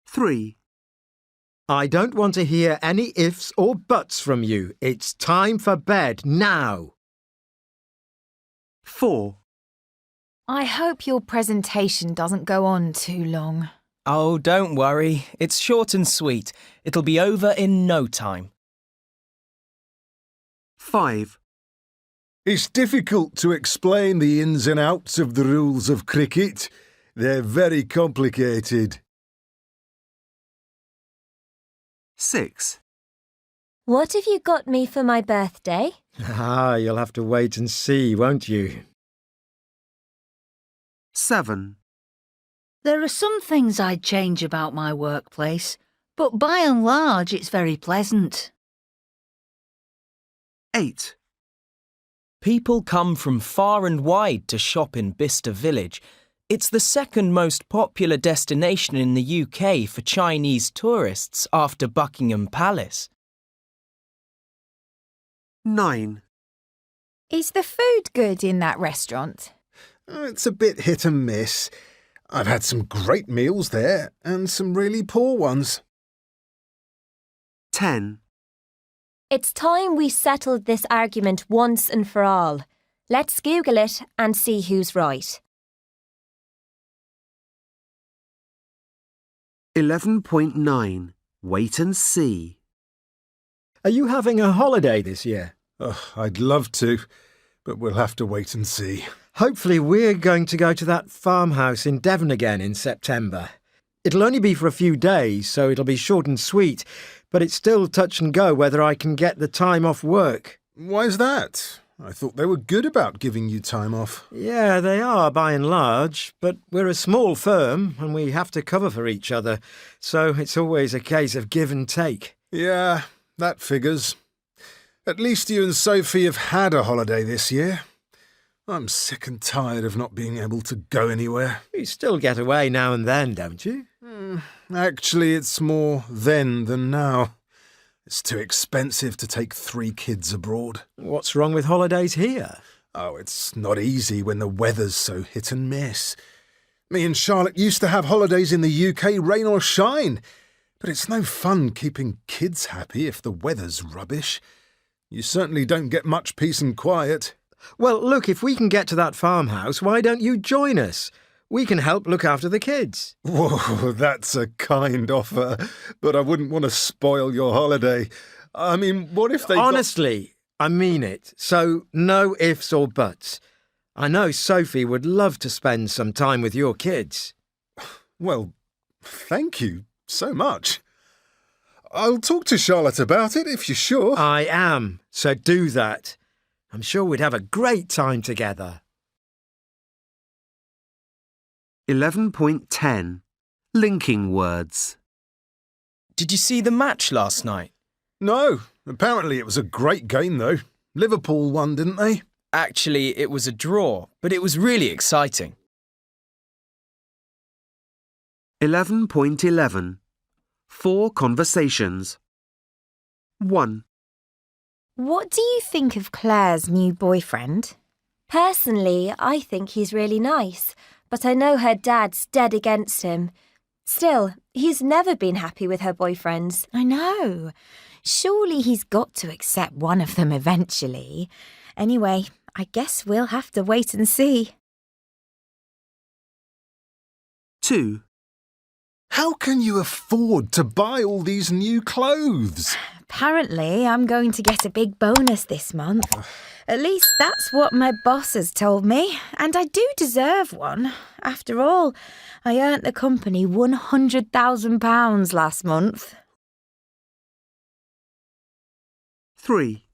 S1: 3,
S6: I don't want to hear any ifs or buts from you. It's time for bed now.
S1: 4,
S14: I hope your presentation doesn't go on too long.
S3: Oh, don't worry. It's short and sweet. It'll be over in no time.
S1: 5,
S5: It's difficult to explain the ins and outs of the rules of cricket. They're very complicated.
S1: 6,
S10: What have you got me for my birthday?
S6: You'll have to wait and see, won't you?
S1: 7,
S4: There are some things I'd change about my workplace, but by and large it's very pleasant.
S1: 8,
S3: People come from far and wide to shop in Bicester Village. It's the second most popular destination in the UK for Chinese tourists after Buckingham Palace.
S1: 9,
S14: Is the food good in that restaurant?
S5: It's a bit hit and miss. I've had some great meals there and some really poor ones.
S1: 10,
S10: It's time we settled this argument once and for all. Let's Google it and see who's right.
S1: 11.9 Wait and see.
S6: Are you having a holiday this year?
S5: I'd love to, but we'll have to wait and see.
S6: Hopefully we're going to go to that farmhouse in Devon again in September. It'll only be for a few days, so it'll be short and sweet, but it's still touch and go whether I can get the time off work.
S5: Why's that? I thought they were good about giving you time off.
S6: Yeah, they are by and large, but we're a small firm and we have to cover for each other, so it's always a case of give and take.
S5: Yeah, that figures. At least you and Sophie have had a holiday this year. I'm sick and tired of not being able to go anywhere.
S6: You still get away now and then, don't you?
S5: Actually, it's more then than now. It's too expensive to take 3 kids abroad.
S6: What's wrong with holidays here?
S5: Oh, it's not easy when the weather's so hit and miss. Me and Charlotte used to have holidays in the UK, rain or shine. But it's no fun keeping kids happy if the weather's rubbish. You certainly don't get much peace and quiet.
S6: Well, look, if we can get to that farmhouse, why don't you join us? We can help look after the kids.
S5: Whoa, that's a kind offer, but I wouldn't want to spoil your holiday. I mean, what if they...
S6: Honestly, I mean it. So, no ifs or buts. I know Sophie would love to spend some time with your kids.
S5: Well, thank you so much. I'll talk to Charlotte about it if you're sure.
S6: I am, so do that. I'm sure we'd have a great time together.
S1: 11.10 Linking words.
S3: Did you see the match last night?
S5: No, apparently it was a great game though. Liverpool won, didn't they?
S3: Actually, it was a draw, but it was really exciting.
S1: 11.11 4 conversations. 1.
S14: What do you think of Claire's new boyfriend?
S10: Personally, I think he's really nice, but I know her dad's dead against him. Still, he's never been happy with her boyfriends.
S14: I know. Surely he's got to accept one of them eventually. Anyway, I guess we'll have to wait and see.
S1: 2.
S5: How can you afford to buy all these new clothes?
S14: Apparently, I'm going to get a big bonus this month. At least that's what my boss has told me, and I do deserve one. After all, I earned the company £100,000 last month.
S1: 3.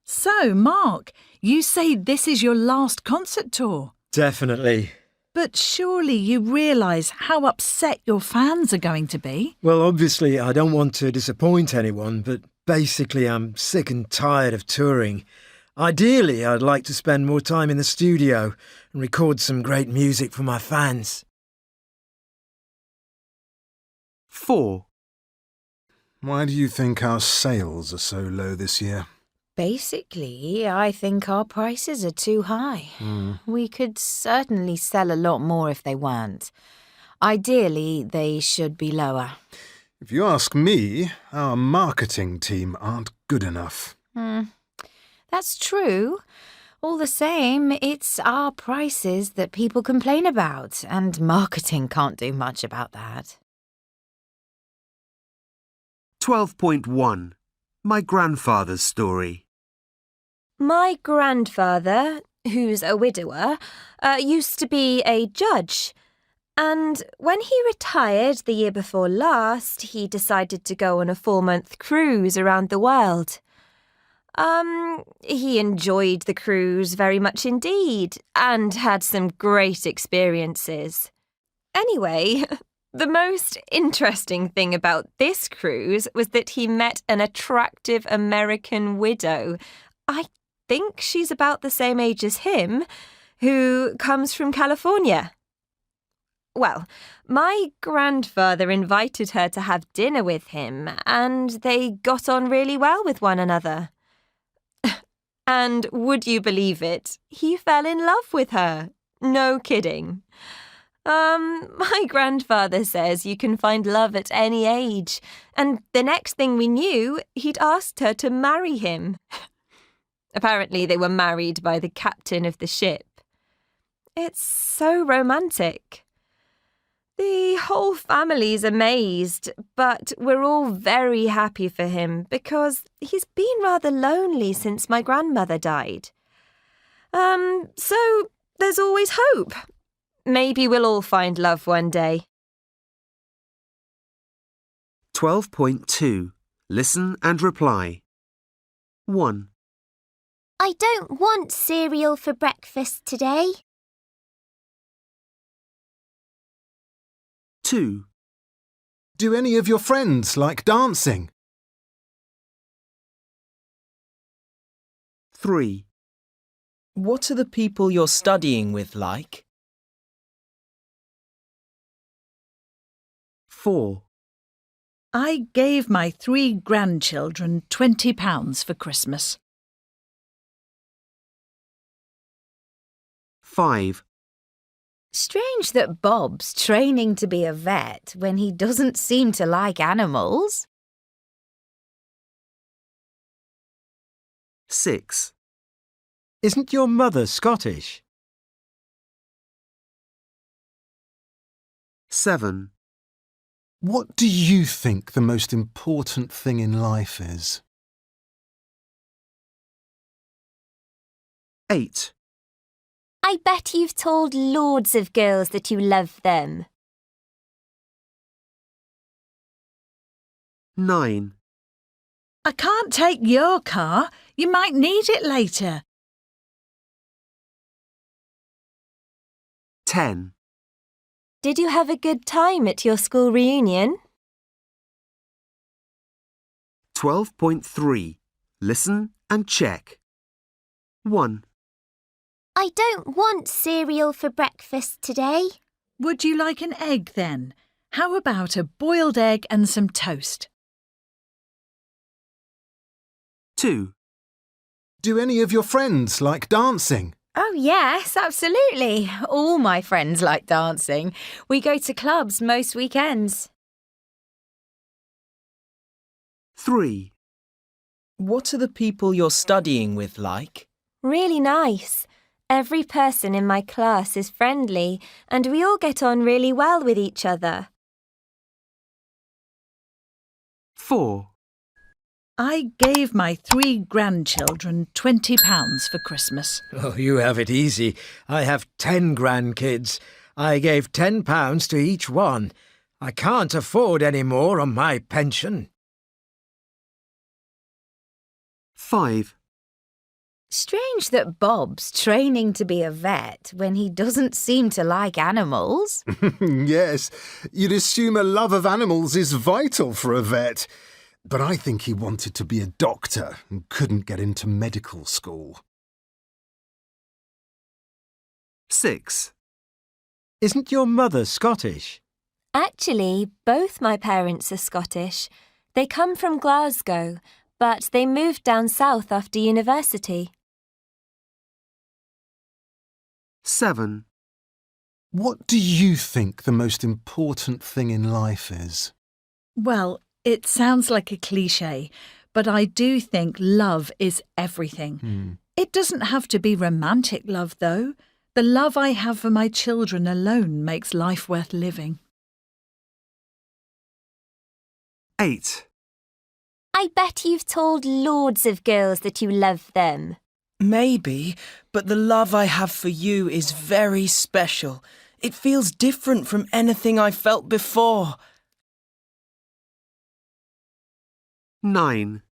S21: So, Mark, you say this is your last concert tour.
S6: Definitely.
S21: But surely you realise how upset your fans are going to be.
S6: Well, obviously, I don't want to disappoint anyone, but basically I'm sick and tired of touring. Ideally, I'd like to spend more time in the studio and record some great music for my fans.
S1: 4.
S5: Why do you think our sales are so low this year?
S14: Basically, I think our prices are too high. We could certainly sell a lot more if they weren't. Ideally, they should be lower.
S5: If you ask me, our marketing team aren't good enough.
S14: That's true. All the same, it's our prices that people complain about, and marketing can't do much about that.
S1: 12.1. My grandfather's story.
S2: My grandfather, who's a widower, used to be a judge. And when he retired the year before last, he decided to go on a 4-month cruise around the world. He enjoyed the cruise very much indeed, and had some great experiences. Anyway, the most interesting thing about this cruise was that he met an attractive American widow. I think she's about the same age as him, who comes from California. Well, my grandfather invited her to have dinner with him, and they got on really well with one another. And would you believe it? He fell in love with her. No kidding. My grandfather says you can find love at any age, and the next thing we knew, he'd asked her to marry him. Apparently they were married by the captain of the ship. It's so romantic. The whole family's amazed, but we're all very happy for him because he's been rather lonely since my grandmother died. So there's always hope. Maybe we'll all find love one day.
S1: 12.2. Listen and reply. 1.
S10: I don't want cereal for breakfast today.
S1: 2.
S5: Do any of your friends like dancing?
S1: 3.
S3: What are the people you're studying with like?
S1: 4.
S21: I gave my 3 grandchildren £20 for Christmas.
S1: 5.
S14: Strange that Bob's training to be a vet when he doesn't seem to like animals.
S1: 6.
S6: Isn't your mother Scottish?
S1: 7.
S5: What do you think the most important thing in life is?
S1: 8.
S10: I bet you've told loads of girls that you love them.
S1: 9.
S21: I can't take your car. You might need it later.
S1: 10.
S2: Did you have a good time at your school reunion?
S1: 12.3. Listen and check. 1.
S10: I don't want cereal for breakfast today.
S21: Would you like an egg then? How about a boiled egg and some toast?
S1: 2.
S5: Do any of your friends like dancing?
S14: Oh, yes, absolutely. All my friends like dancing. We go to clubs most weekends.
S1: 3.
S3: What are the people you're studying with like?
S2: Really nice. Every person in my class is friendly, and we all get on really well with each other.
S1: 4.
S21: I gave my 3 grandchildren £20 for Christmas.
S6: Oh, you have it easy. I have 10 grandkids. I gave £10 to each one. I can't afford any more on my pension.
S1: 5.
S14: Strange that Bob's training to be a vet when he doesn't seem to like animals.
S5: Yes, you'd assume a love of animals is vital for a vet. But I think he wanted to be a doctor and couldn't get into medical school.
S1: 6.
S6: Isn't your mother Scottish?
S8: Actually, both my parents are Scottish. They come from Glasgow, but they moved down south after university.
S1: 7.
S5: What do you think the most important thing in life is?
S21: Well, it sounds like a cliché, but I do think love is everything. It doesn't have to be romantic love, though. The love I have for my children alone makes life worth living.
S1: 8.
S8: I bet you've told loads of girls that you love them.
S3: Maybe, but the love I have for you is very special. It feels different from anything I felt before.
S1: 9.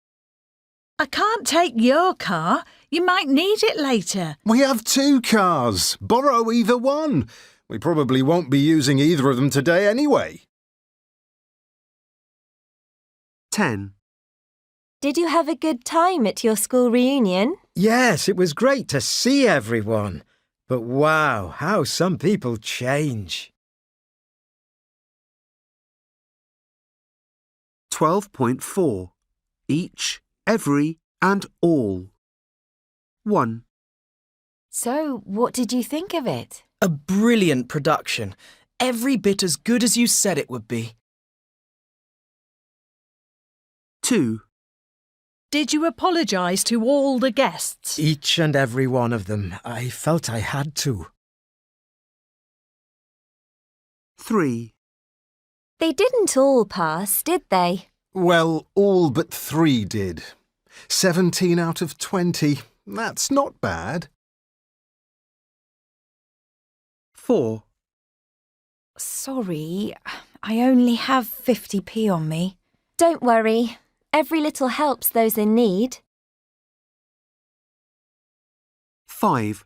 S21: I can't take your car. You might need it later.
S5: We have 2 cars. Borrow either one. We probably won't be using either of them today anyway.
S1: 10.
S8: Did you have a good time at your school reunion?
S6: Yes, it was great to see everyone. But wow, how some people change.
S1: 12.4. Each, every, and all. 1.
S14: So, what did you think of it?
S3: A brilliant production. Every bit as good as you said it would be.
S1: 2.
S21: Did you apologise to all the guests?
S6: Each and every one of them. I felt I had to.
S1: 3.
S8: They didn't all pass, did they?
S5: Well, all but 3 did. 17 out of 20. That's not bad.
S1: 4.
S14: Sorry, I only have 50p on me.
S8: Don't worry. Every little helps those in need.
S1: 5.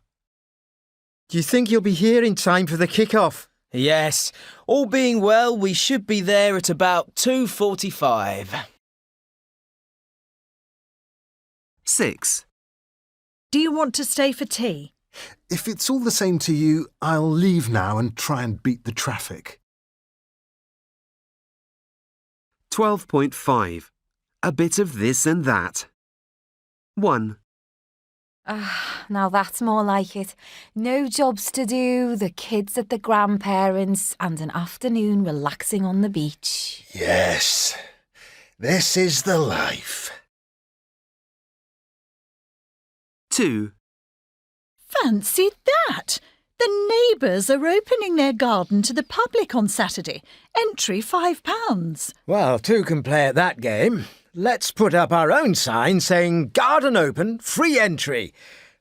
S6: Do you think you'll be here in time for the kick-off?
S3: Yes. All being well, we should be there at about 2:45.
S1: 6.
S21: Do you want to stay for tea?
S5: If it's all the same to you, I'll leave now and try and beat the traffic.
S1: 12.5. A bit of this and that. 1.
S14: Now that's more like it. No jobs to do, the kids at the grandparents', and an afternoon relaxing on the beach.
S5: Yes, this is the life.
S1: 2.
S21: Fancy that! The neighbours are opening their garden to the public on Saturday. Entry £5.
S6: Well, 2 can play at that game. Let's put up our own sign saying garden open, free entry.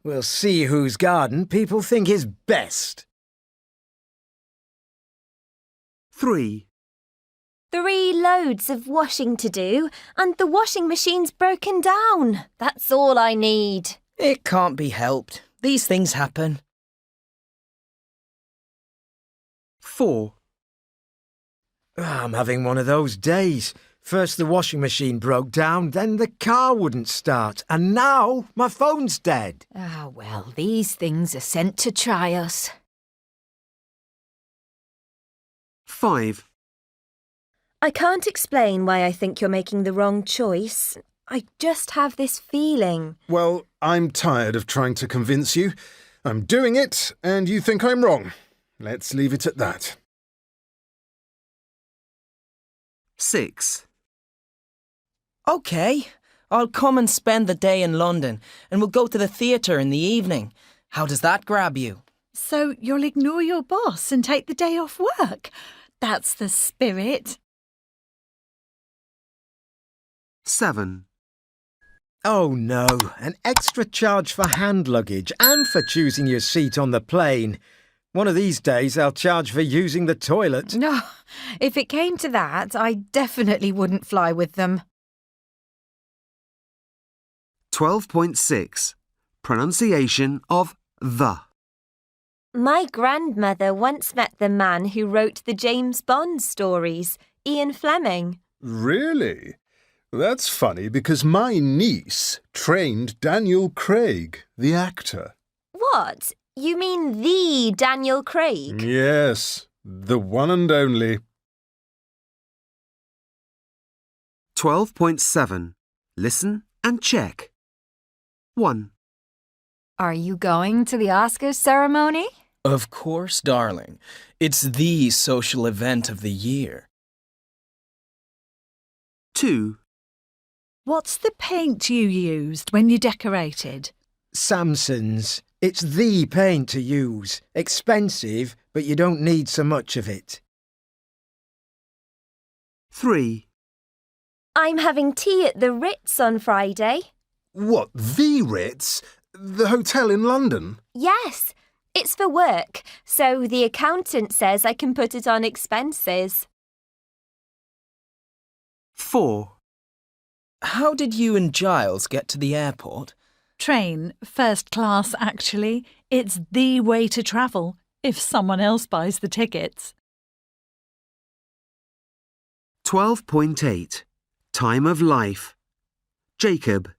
S6: We'll see whose garden people think is best.
S1: 3.
S8: 3 loads of washing to do, and the washing machine's broken down. That's all I need.
S3: It can't be helped. These things happen.
S1: 4.
S6: I'm having one of those days. First the washing machine broke down, then the car wouldn't start, and now my phone's dead.
S14: Well, these things are sent to try us.
S1: 5.
S8: I can't explain why I think you're making the wrong choice. I just have this feeling.
S5: Well, I'm tired of trying to convince you. I'm doing it, and you think I'm wrong. Let's leave it at that.
S1: 6.
S3: OK, I'll come and spend the day in London, and we'll go to the theatre in the evening. How does that grab you?
S21: So you'll ignore your boss and take the day off work? That's the spirit.
S1: 7.
S6: Oh no, an extra charge for hand luggage and for choosing your seat on the plane. One of these days they'll charge for using the toilet.
S14: No, if it came to that, I definitely wouldn't fly with them.
S1: 12.6. Pronunciation of the.
S8: My grandmother once met the man who wrote the James Bond stories, Ian Fleming.
S5: Really? That's funny because my niece trained Daniel Craig, the actor.
S8: What? You mean the Daniel Craig?
S5: Yes, the one and only.
S1: 12.7. Listen and check. 1.
S14: Are you going to the Oscars ceremony?
S3: Of course, darling. It's the social event of the year.
S1: 2.
S21: What's the paint you used when you decorated?
S6: Samson's. It's the paint to use. Expensive, but you don't need so much of it.
S1: 3.
S8: I'm having tea at the Ritz on Friday.
S5: What, the Ritz? The hotel in London?
S8: Yes, it's for work, so the accountant says I can put it on expenses.
S1: 4.
S3: How did you and Giles get to the airport?
S21: Train, first class actually. It's the way to travel, if someone else buys the tickets.
S1: 12.8. Time of life. Jacob.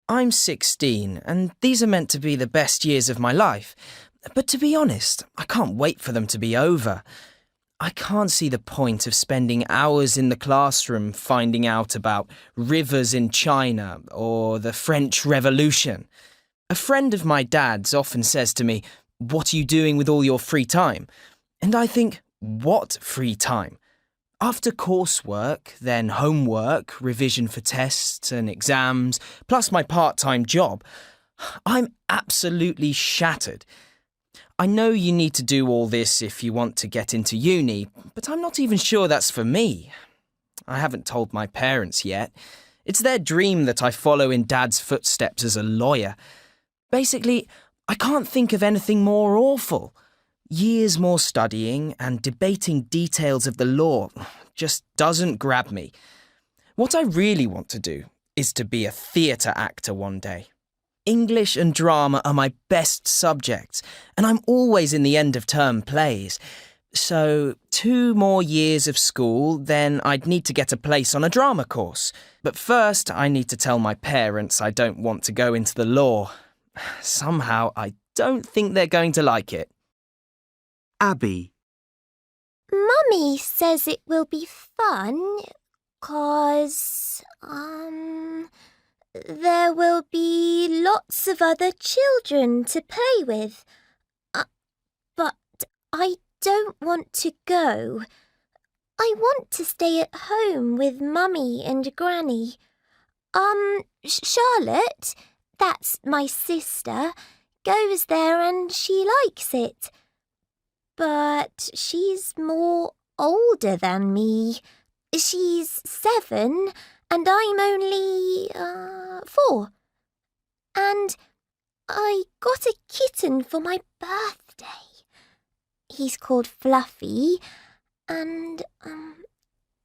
S3: I'm 16, and these are meant to be the best years of my life. But to be honest, I can't wait for them to be over. I can't see the point of spending hours in the classroom finding out about rivers in China or the French Revolution. A friend of my dad's often says to me, "What are you doing with all your free time?" And I think, what free time? After coursework, then homework, revision for tests and exams, plus my part-time job, I'm absolutely shattered. I know you need to do all this if you want to get into uni, but I'm not even sure that's for me. I haven't told my parents yet. It's their dream that I follow in Dad's footsteps as a lawyer. Basically, I can't think of anything more awful. Years more studying and debating details of the law just doesn't grab me. What I really want to do is to be a theatre actor one day. English and drama are my best subjects, and I'm always in the end-of-term plays. So 2 more years of school, then I'd need to get a place on a drama course. But first, I need to tell my parents I don't want to go into the law. Somehow, I don't think they're going to like it.
S1: Abby.
S10: Mummy says it will be fun, 'cause, there will be lots of other children to play with. But I don't want to go. I want to stay at home with Mummy and Granny. Charlotte, that's my sister, goes there and she likes it. But she's more older than me. She's 7 and I'm only 4. And I got a kitten for my birthday. He's called Fluffy, and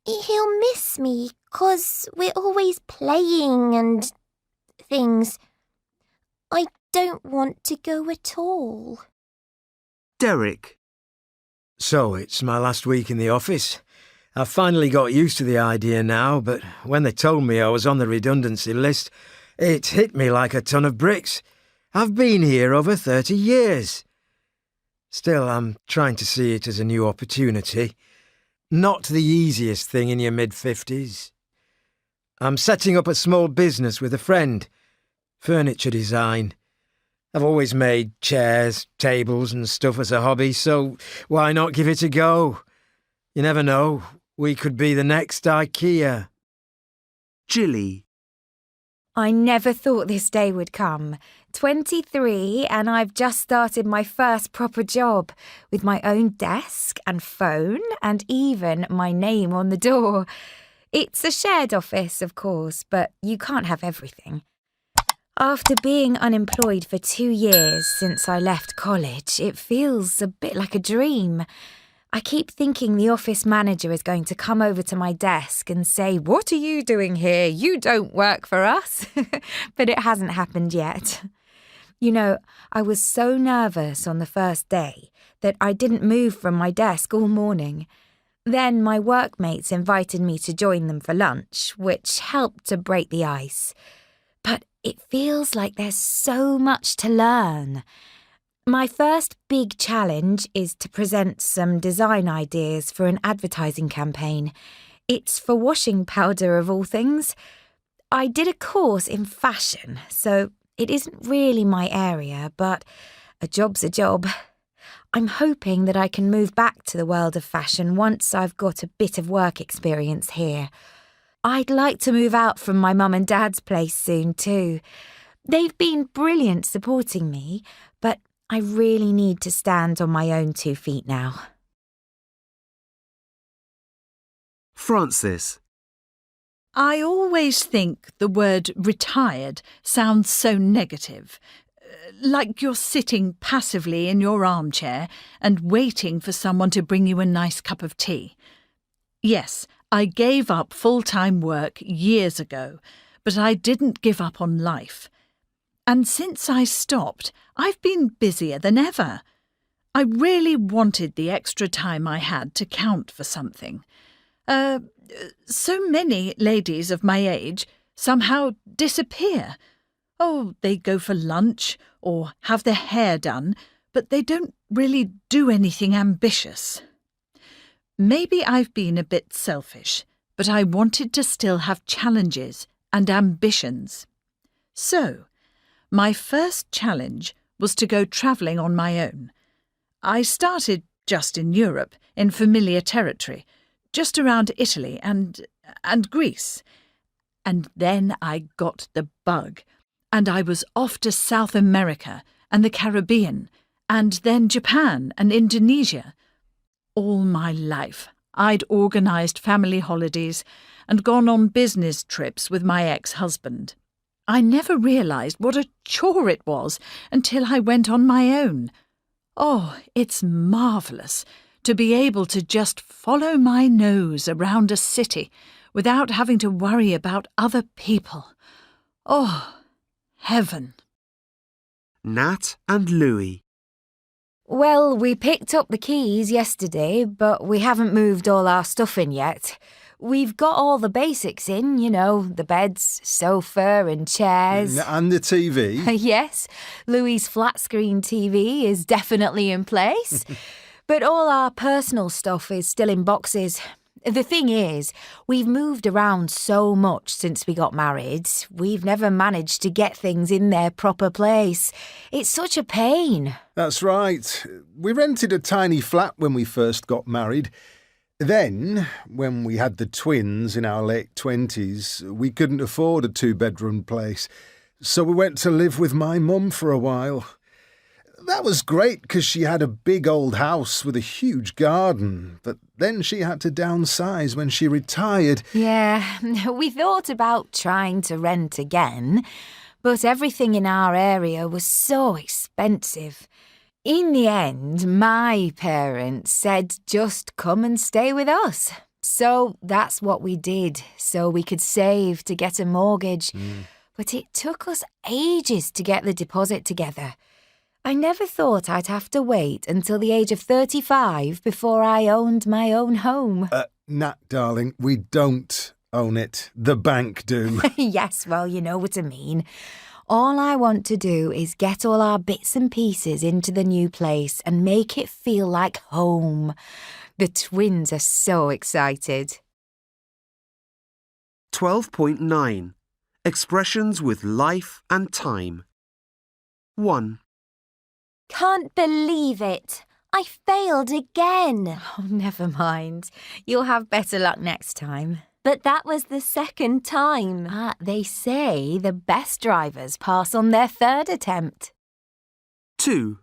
S10: he'll miss me 'cause we're always playing and things. I don't want to go at all.
S1: Derek.
S6: So it's my last week in the office. I've finally got used to the idea now, but when they told me I was on the redundancy list, it hit me like a ton of bricks. I've been here over 30 years. Still, I'm trying to see it as a new opportunity. Not the easiest thing in your mid-50s. I'm setting up a small business with a friend. Furniture design. I've always made chairs, tables and stuff as a hobby, so why not give it a go? You never know. We could be the next IKEA.
S1: Jilly.
S14: I never thought this day would come. 23 and I've just started my first proper job with my own desk and phone and even my name on the door. It's a shared office, of course, but you can't have everything. After being unemployed for 2 years since I left college, it feels a bit like a dream. I keep thinking the office manager is going to come over to my desk and say, "What are you doing here? You don't work for us." But it hasn't happened yet. You know, I was so nervous on the first day that I didn't move from my desk all morning. Then my workmates invited me to join them for lunch, which helped to break the ice. But it feels like there's so much to learn. My first big challenge is to present some design ideas for an advertising campaign. It's for washing powder of all things. I did a course in fashion, so it isn't really my area, but a job's a job. I'm hoping that I can move back to the world of fashion once I've got a bit of work experience here. I'd like to move out from my mum and dad's place soon too. They've been brilliant supporting me, but I really need to stand on my own 2 feet now.
S1: Francis.
S21: I always think the word retired sounds so negative. Like you're sitting passively in your armchair and waiting for someone to bring you a nice cup of tea. Yes, I gave up full-time work years ago, but I didn't give up on life. And since I stopped, I've been busier than ever. I really wanted the extra time I had to count for something. So many ladies of my age somehow disappear. Oh, they go for lunch or have their hair done, but they don't really do anything ambitious. Maybe I've been a bit selfish, but I wanted to still have challenges and ambitions. So, my first challenge was to go travelling on my own. I started just in Europe, in familiar territory, just around Italy and Greece. And then I got the bug, and I was off to South America and the Caribbean, and then Japan and Indonesia. All my life, I'd organised family holidays and gone on business trips with my ex-husband. I never realised what a chore it was until I went on my own. Oh, it's marvellous to be able to just follow my nose around a city without having to worry about other people. Oh, heaven.
S1: Nat and Louis.
S14: Well, we picked up the keys yesterday, but we haven't moved all our stuff in yet. We've got all the basics in, you know, the beds, sofa and chairs.
S5: And the TV.
S14: Yes, Louis's flat-screen TV is definitely in place. But all our personal stuff is still in boxes. The thing is, we've moved around so much since we got married, we've never managed to get things in their proper place. It's such a pain.
S5: That's right. We rented a tiny flat when we first got married. Then, when we had the twins in our late 20s, we couldn't afford a 2-bedroom place. So we went to live with my mum for a while. That was great because she had a big old house with a huge garden, but then she had to downsize when she retired.
S14: Yeah, we thought about trying to rent again, but everything in our area was so expensive. In the end, my parents said just come and stay with us. So that's what we did, so we could save to get a mortgage. But it took us ages to get the deposit together. I never thought I'd have to wait until the age of 35 before I owned my own home.
S5: Nat, darling, we don't own it. The bank do.
S14: Yes, well, you know what I mean. All I want to do is get all our bits and pieces into the new place and make it feel like home. The twins are so excited.
S1: 12.9 Expressions with life and time. 1.
S10: Can't believe it. I failed again.
S14: Oh, never mind. You'll have better luck next time.
S10: But that was the second time.
S14: They say the best drivers pass on their third attempt.
S1: 2.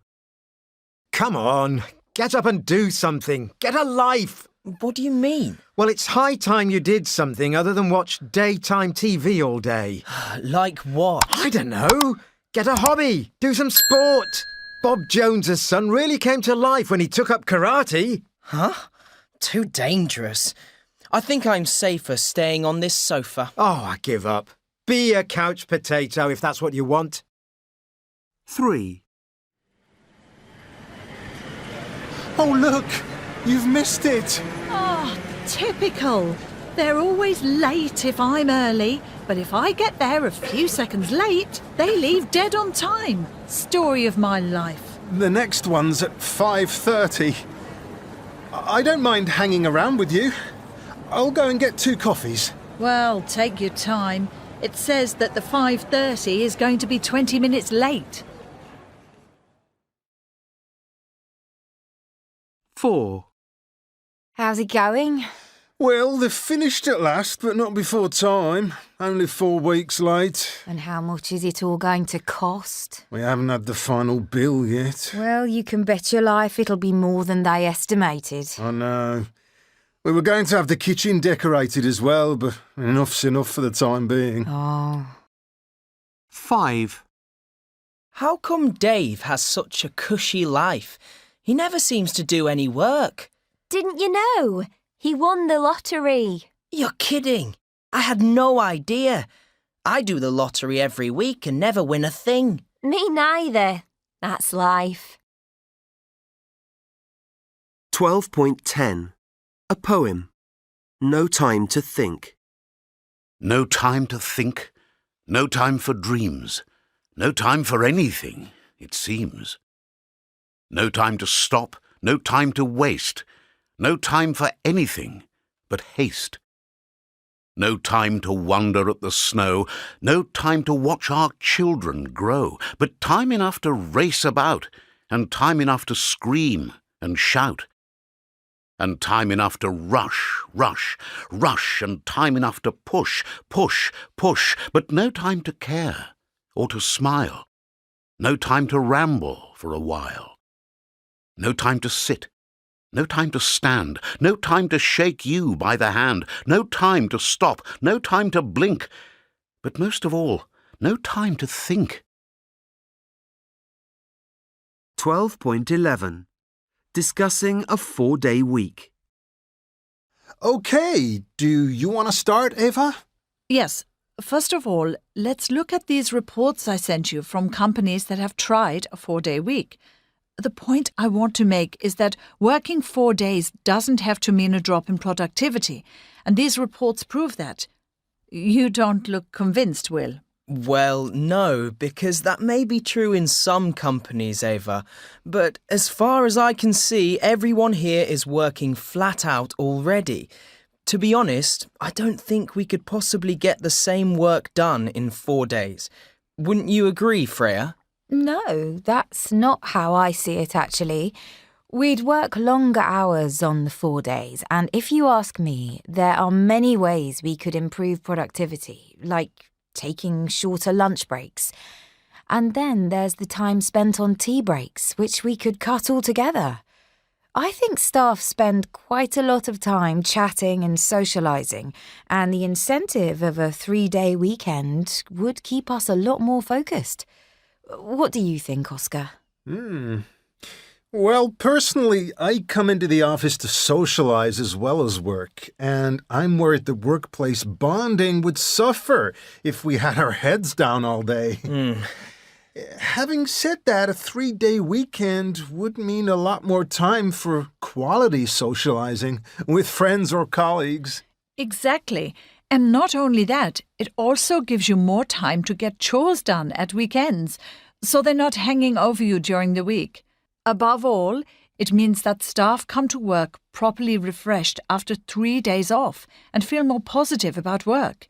S6: Come on, get up and do something. Get a life.
S3: What do you mean?
S6: Well, it's high time you did something other than watch daytime TV all day.
S3: Like what?
S6: I don't know. Get a hobby. Do some sport. Bob Jones's son really came to life when he took up karate.
S3: Huh? Too dangerous. I think I'm safer staying on this sofa.
S6: Oh, I give up. Be a couch potato if that's what you want.
S16: 3.
S5: Oh, look! You've missed it!
S21: Oh, typical. They're always late if I'm early, but if I get there a few seconds late, they leave dead on time. Story of my life.
S5: The next one's at 5:30. I don't mind hanging around with you. I'll go and get 2 coffees.
S21: Well, take your time. It says that the 5:30 is going to be 20 minutes late.
S16: 4.
S14: How's it going?
S5: Well, they've finished at last, but not before time. Only 4 weeks late.
S14: And how much is it all going to cost?
S5: We haven't had the final bill yet.
S14: Well, you can bet your life it'll be more than they estimated.
S5: I know. We were going to have the kitchen decorated as well, but enough's enough for the time being.
S14: Oh.
S16: 5.
S3: How come Dave has such a cushy life? He never seems to do any work.
S8: Didn't you know? He won the lottery.
S3: You're kidding. I had no idea. I do the lottery every week and never win a thing.
S8: Me neither. That's life.
S1: 12.10. A poem. No time to think.
S16: No time to think. No time for dreams. No time for anything, it seems. No time to stop. No time to waste. No time for anything but haste. No time to wonder at the snow, no time to watch our children grow, but time enough to race about, and time enough to scream and shout, and time enough to rush, rush, rush, and time enough to push, push, push, but no time to care or to smile, no time to ramble for a while, no time to sit, no time to stand, no time to shake you by the hand, no time to stop, no time to blink, but most of all, no time to think.
S1: 12.11. Discussing a 4-day week.
S5: OK, do you want to start, Eva?
S21: Yes. First of all, let's look at these reports I sent you from companies that have tried a 4-day week. The point I want to make is that working 4 days doesn't have to mean a drop in productivity, and these reports prove that. You don't look convinced, Will.
S3: Well, no, because that may be true in some companies, Ava. But as far as I can see, everyone here is working flat out already. To be honest, I don't think we could possibly get the same work done in 4 days. Wouldn't you agree, Freya?
S14: No, that's not how I see it, actually. We'd work longer hours on the 4 days, and if you ask me, there are many ways we could improve productivity, like taking shorter lunch breaks. And then there's the time spent on tea breaks, which we could cut altogether. I think staff spend quite a lot of time chatting and socialising, and the incentive of a 3-day weekend would keep us a lot more focused. What do you think, Oscar?
S5: Well, personally, I come into the office to socialise as well as work, and I'm worried the workplace bonding would suffer if we had our heads down all day. Having said that, a 3-day weekend would mean a lot more time for quality socialising with friends or colleagues.
S21: Exactly. And not only that, it also gives you more time to get chores done at weekends, so they're not hanging over you during the week. Above all, it means that staff come to work properly refreshed after 3 days off and feel more positive about work.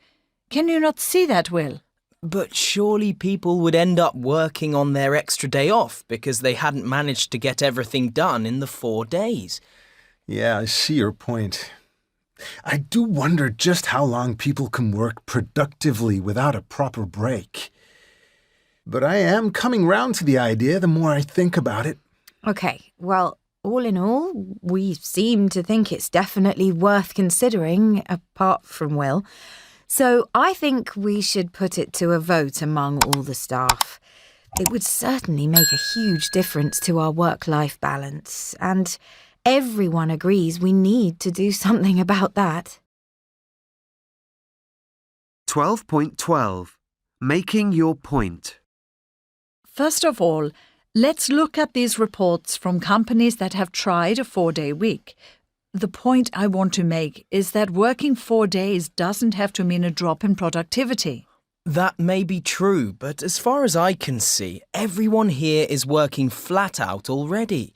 S21: Can you not see that, Will?
S3: But surely people would end up working on their extra day off because they hadn't managed to get everything done in the 4 days.
S5: Yeah, I see your point. I do wonder just how long people can work productively without a proper break. But I am coming round to the idea the more I think about it.
S14: Okay, well, all in all, we seem to think it's definitely worth considering, apart from Will. So I think we should put it to a vote among all the staff. It would certainly make a huge difference to our work-life balance, and everyone agrees we need to do something about that.
S1: 12.12. Making your point.
S21: First of all, let's look at these reports from companies that have tried a 4-day week. The point I want to make is that working 4 days doesn't have to mean a drop in productivity.
S3: That may be true, but as far as I can see, everyone here is working flat out already.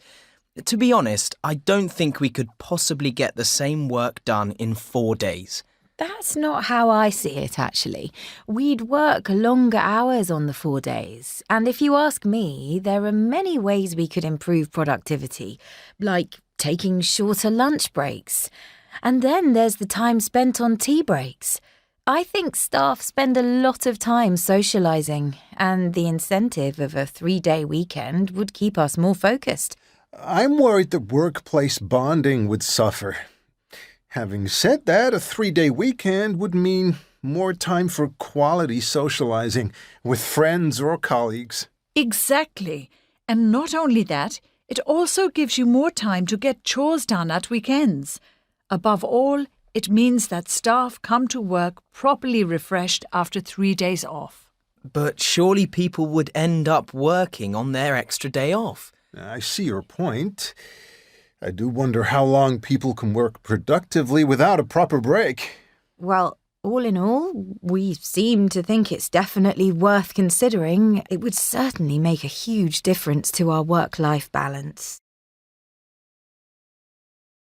S3: To be honest, I don't think we could possibly get the same work done in 4 days.
S14: That's not how I see it, actually. We'd work longer hours on the 4 days. And if you ask me, there are many ways we could improve productivity, like taking shorter lunch breaks. And then there's the time spent on tea breaks. I think staff spend a lot of time socialising, and the incentive of a 3-day weekend would keep us more focused.
S5: I'm worried that workplace bonding would suffer. Having said that, a 3-day weekend would mean more time for quality socializing with friends or colleagues.
S21: Exactly. And not only that, it also gives you more time to get chores done at weekends. Above all, it means that staff come to work properly refreshed after 3 days off.
S3: But surely people would end up working on their extra day off.
S5: I see your point. I do wonder how long people can work productively without a proper break.
S14: Well, all in all, we seem to think it's definitely worth considering. It would certainly make a huge difference to our work-life balance.